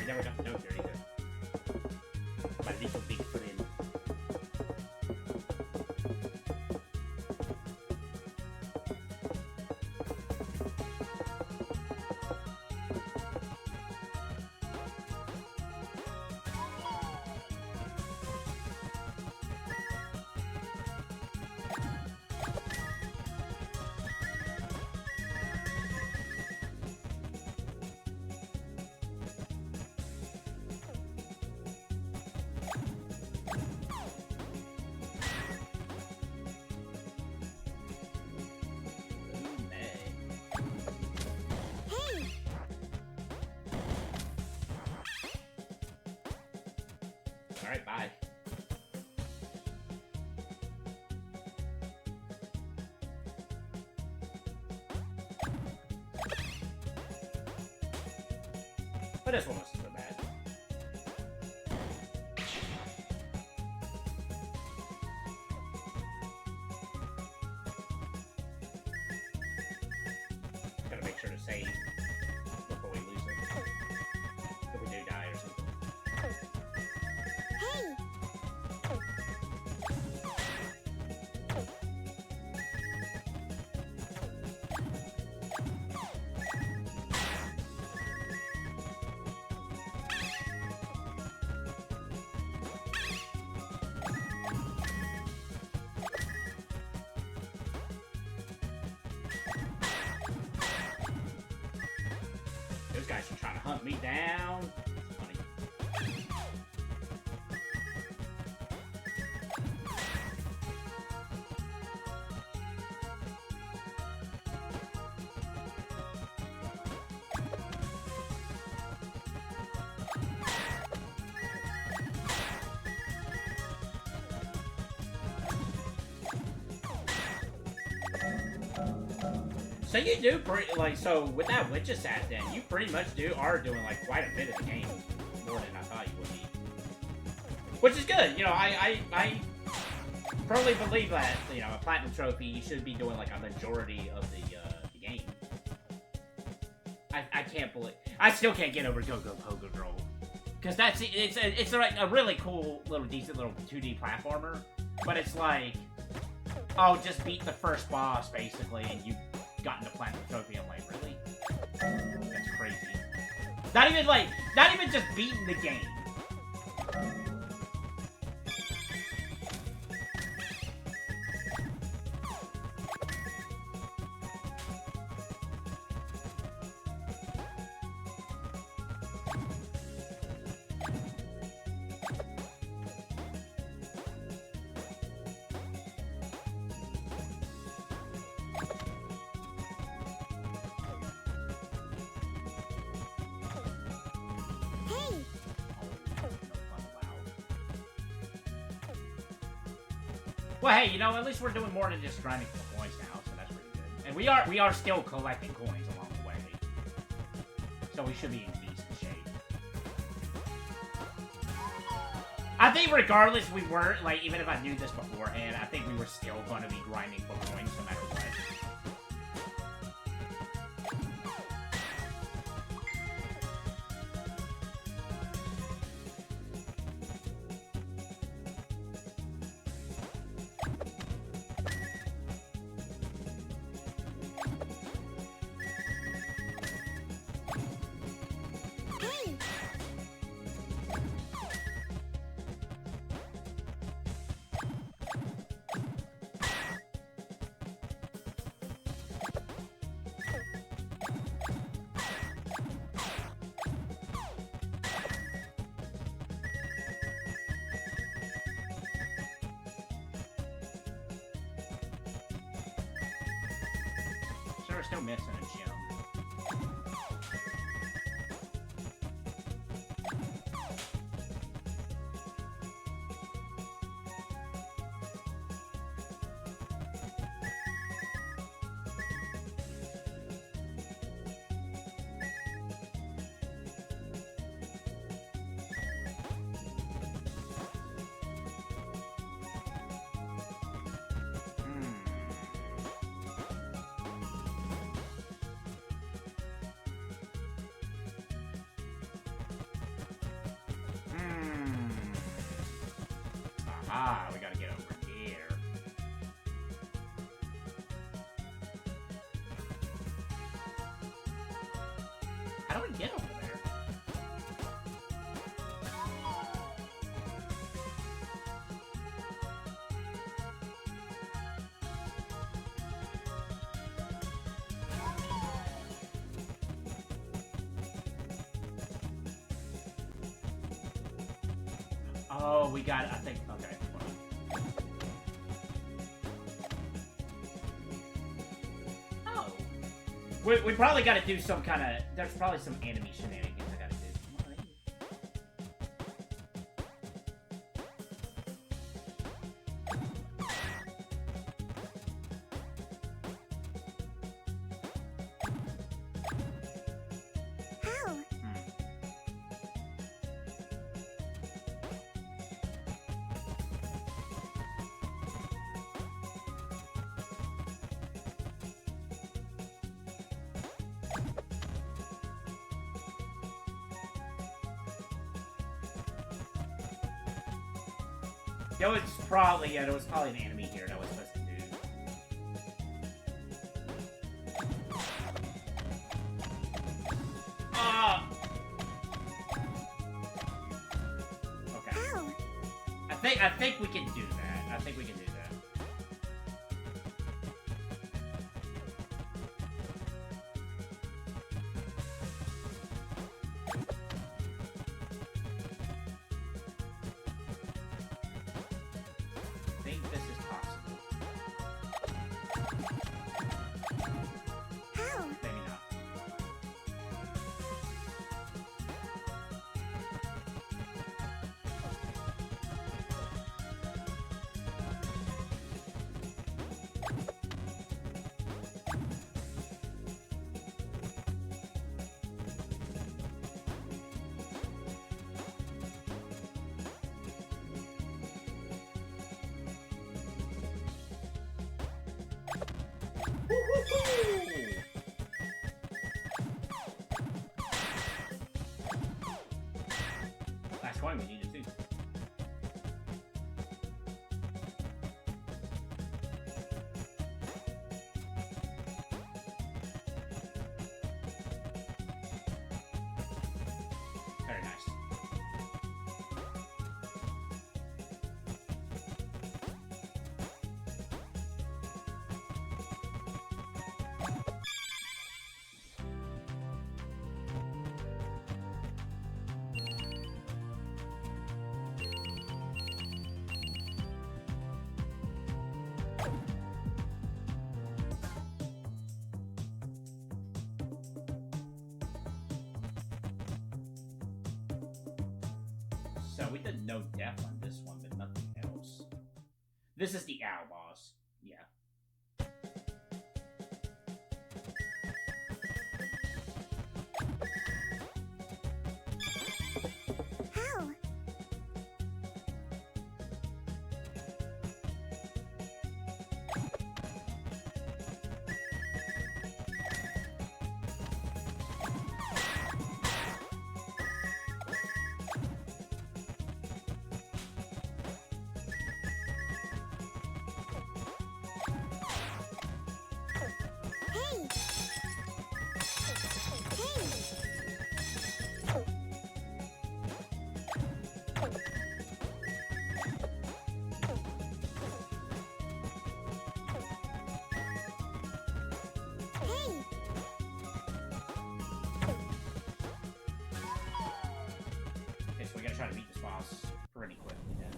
We never got the note here either. My little big friend. Alright, bye. But this one wasn't so bad. Gotta make sure to save before we lose it. If we do die or something. Hey! Those guys are trying to hunt me down. Funny. So you do pretty, like, so with that witch assassin, then, you pretty much are doing, like, quite a bit of the game. More than I thought you would be. Which is good, you know, I firmly believe that, you know, a platinum trophy, you should be doing, like, a majority of the game. I can't believe, I still can't get over Go Go Pogo Girl. Because it's like a really cool, decent little 2D platformer. But it's like, oh, just beat the first boss, basically, and you gotten the platinum trophy. I'm like, really? That's crazy. Not even just beating the game. Well, hey, you know, at least we're doing more than just grinding for coins now, so that's pretty good. And we are still collecting coins along the way. So we should be in decent shape. I think regardless we weren't, like, even if I knew this beforehand, I think we were still going to be grinding for coins no matter what. We're still missing a gem. Ah, we gotta get over here. How do we get over there? Oh, we got it. I think. Okay. Oh. We probably got to do some kind of. There's probably some enemy shenanigans I got to do. How? Yo, it's probably, yeah, there was probably an enemy here that was supposed to do. Ah! Okay. How? I think we can do that. I think we can do that. I think this is possible. How? Maybe not. Last coin we needed too. Very nice. So we did no death on this one, but nothing else. This is the owl boss. Yeah. How? Hey! Hey! Okay, so we gotta try to beat this boss pretty quickly then.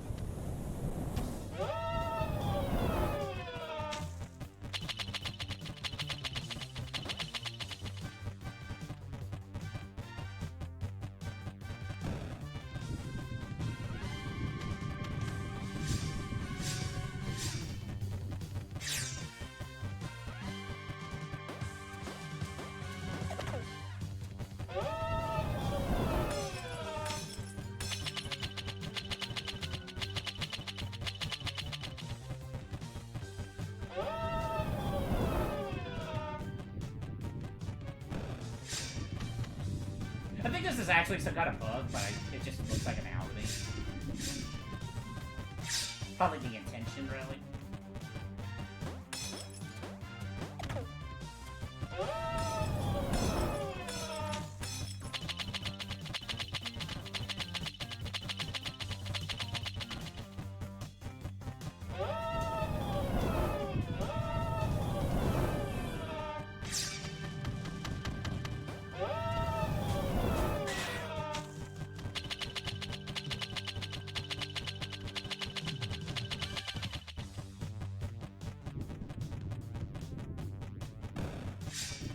I think this is actually some kind of bug, but it just looks like an owl thing. Probably the intention, really.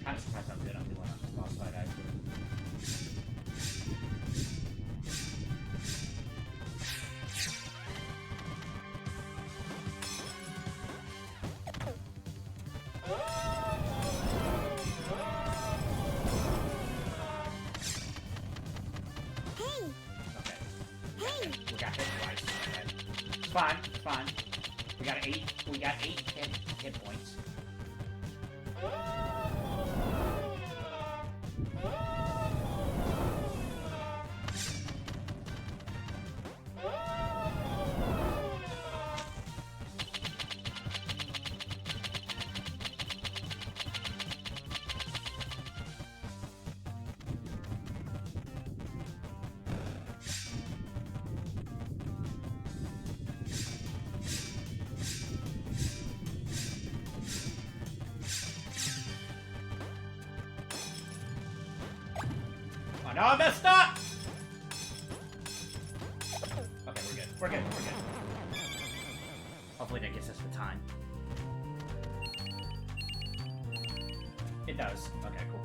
I'm surprised how good I'm doing on this boss fight, actually. Hey. Okay. Hey. We got hit twice. Okay. It's fine. It's fine. We got eight. We got 8 hit points. Oh no, I messed up! Okay, we're good. We're good. We're good. Hopefully that gets us the time. It does. Okay, cool.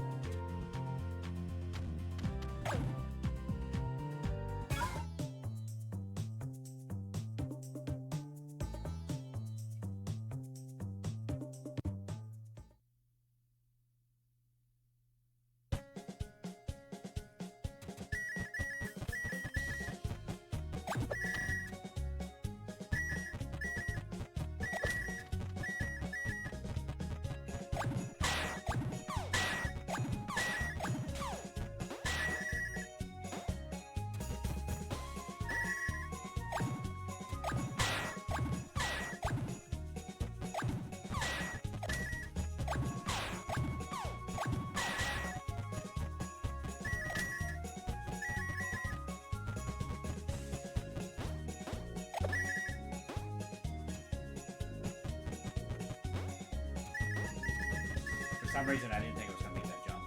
For some reason, I didn't think it was going to be that jump.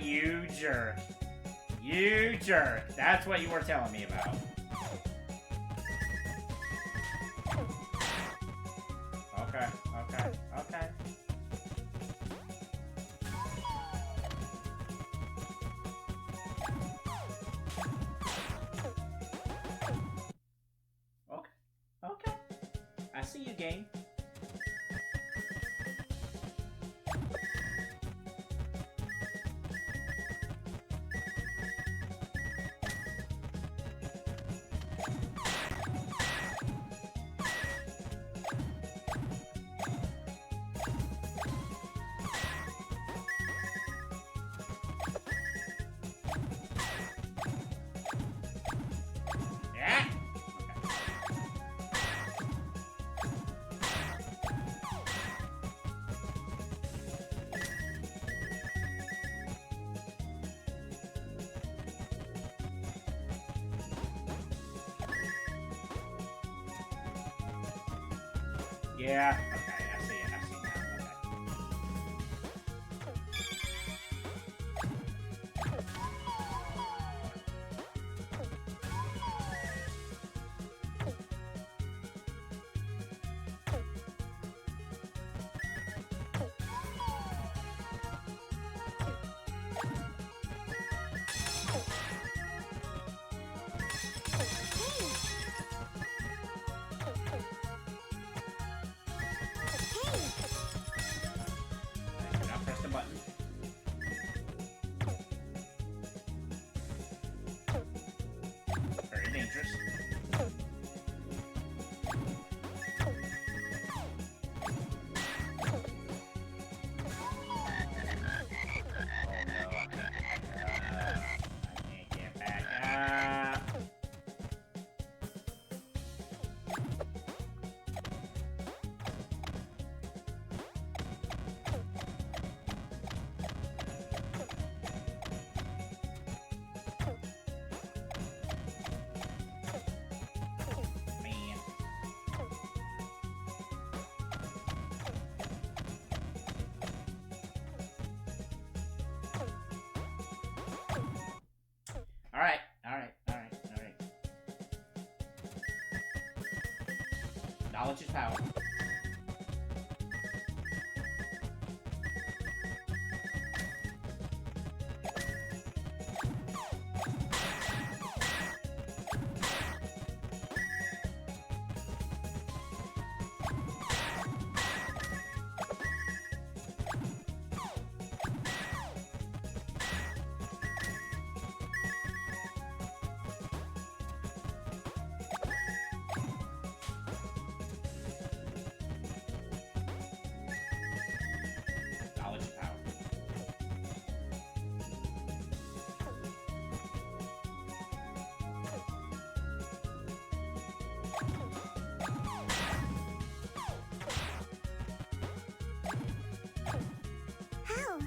You jerk. You jerk. That's what you were telling me about. Okay, okay, okay. Okay, okay. I see you, game. Yeah. Okay. Yeah. Okay, I see it. I see it now. Okay, do not press the button. Very dangerous. I can't get back up. Man. Alright, alright, alright, alright. Knowledge is power. Knowledge is power. How?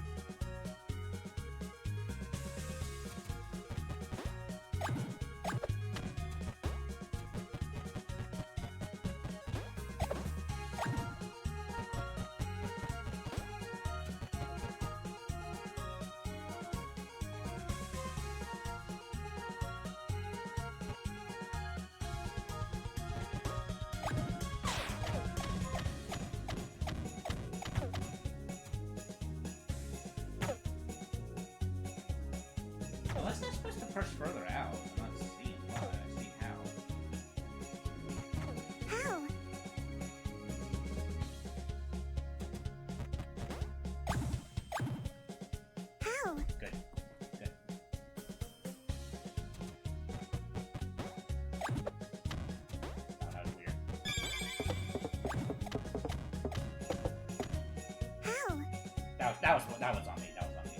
Well, that's not supposed to push further out. I'm not seeing why. I see how. How? How? Good. Good. Oh, that was weird. How? That was on me. That was on me.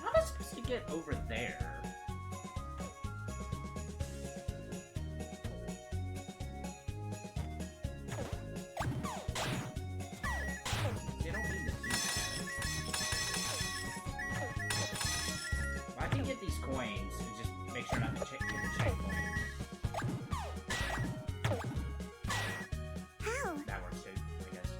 How am I supposed to get over there? They don't mean to do that. Well, I can get these coins and just make sure not to get the checkpoint. How? That works too, I guess.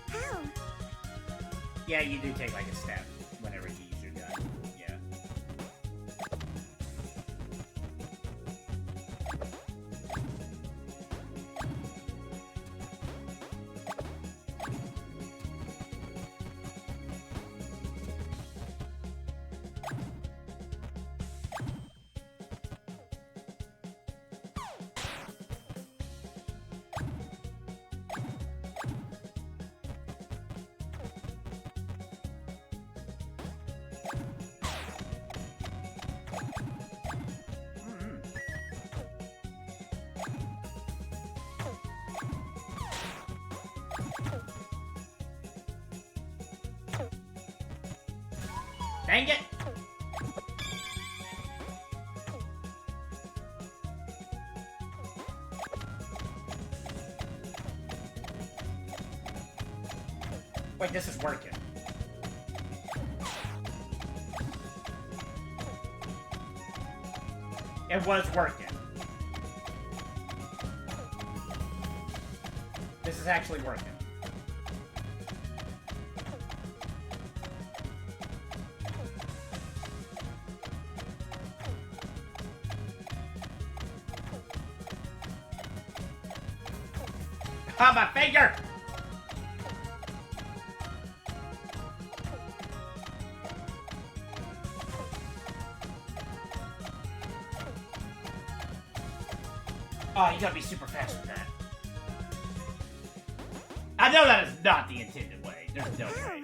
How? Yeah, you do take like a step whenever you use your gun. Yeah. Dang it! Wait, this is working. It was working. This is actually working. Ah, my finger! Oh, you gotta be super fast with that. I know that is not the intended way. There's no way.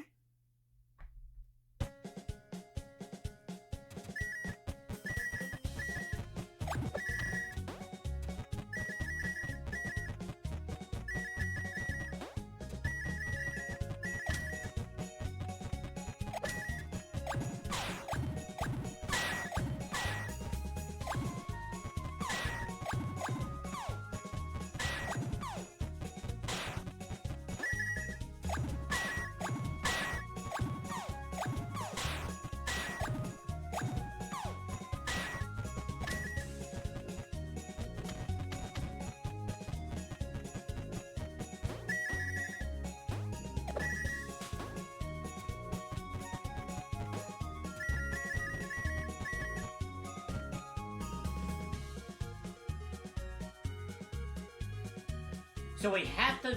So we have to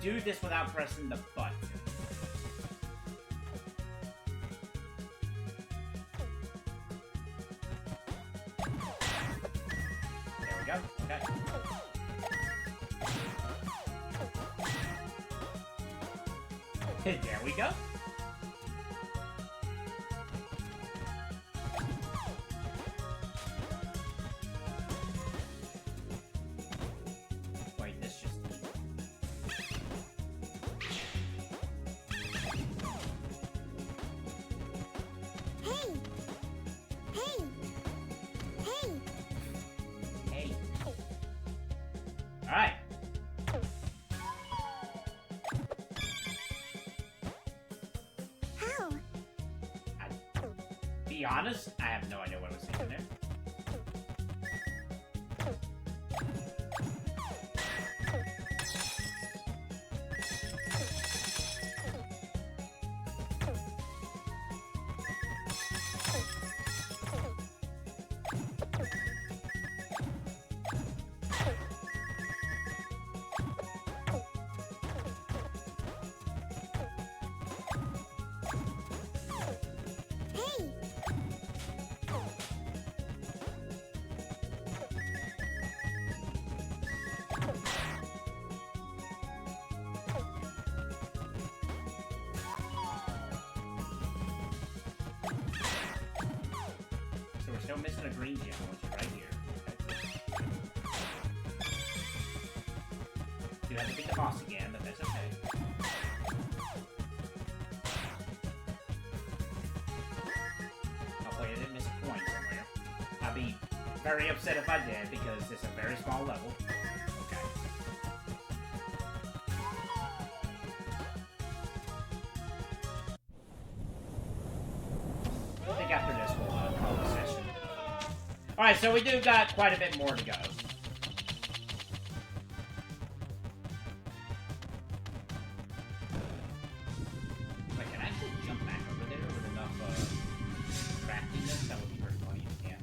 do this without pressing the button. There we go. Okay. There we go. Wait, this just... Hey. Alright. How? Be honest, I have no idea what I was thinking there. So we're still missing a green gem, which is right here. You have to beat the boss again, but that's okay. Hopefully I didn't miss a point somewhere. I'd be very upset if I did, because it's a very small level. Okay. I think after this we'll call the session. Alright, so we do got quite a bit more to go. Wait, can I actually jump back over there with enough craftiness? That would be very funny if I can.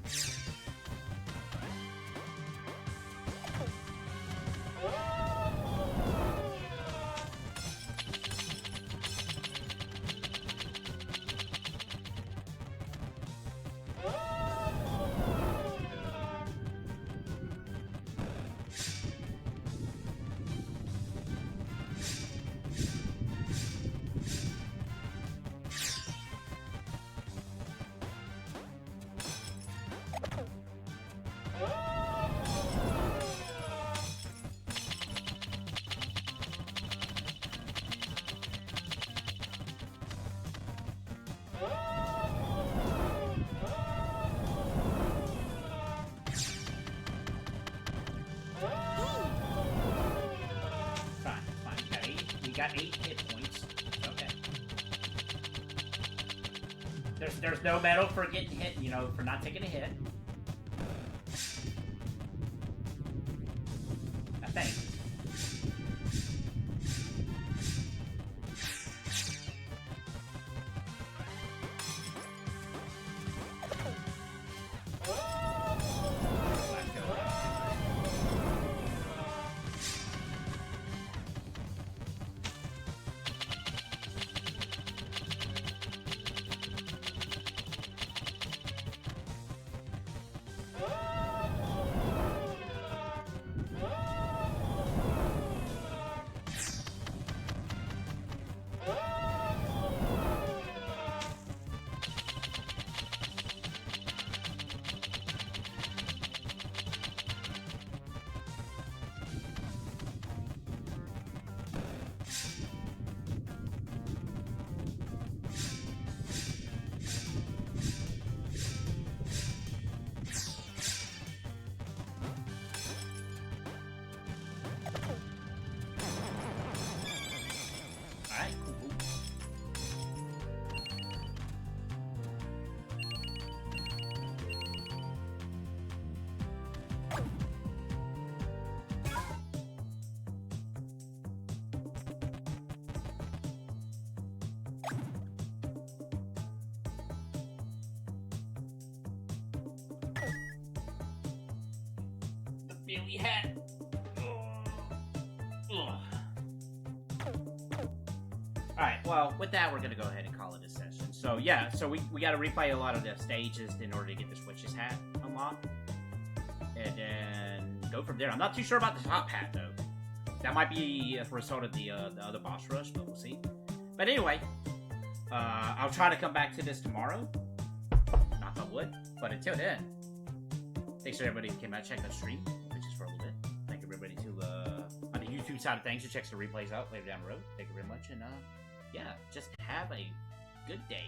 got 8 hit points. Okay. There's no medal for getting hit, you know, for not taking a hit. I think. Billy hat. Alright, well, with that, we're gonna go ahead and call it a session. So, yeah, so we gotta replay a lot of the stages in order to get this witch's hat unlocked. And then go from there. I'm not too sure about the top hat, though. That might be a result of the other boss rush, but we'll see. But anyway, I'll try to come back to this tomorrow. Knock on wood. But until then, thanks to everybody who came out and checked the stream, which is for a little bit. Thank everybody who, on the YouTube side of things, who checks the replays out later down the road. Thank you very much, and, yeah, just have a good day.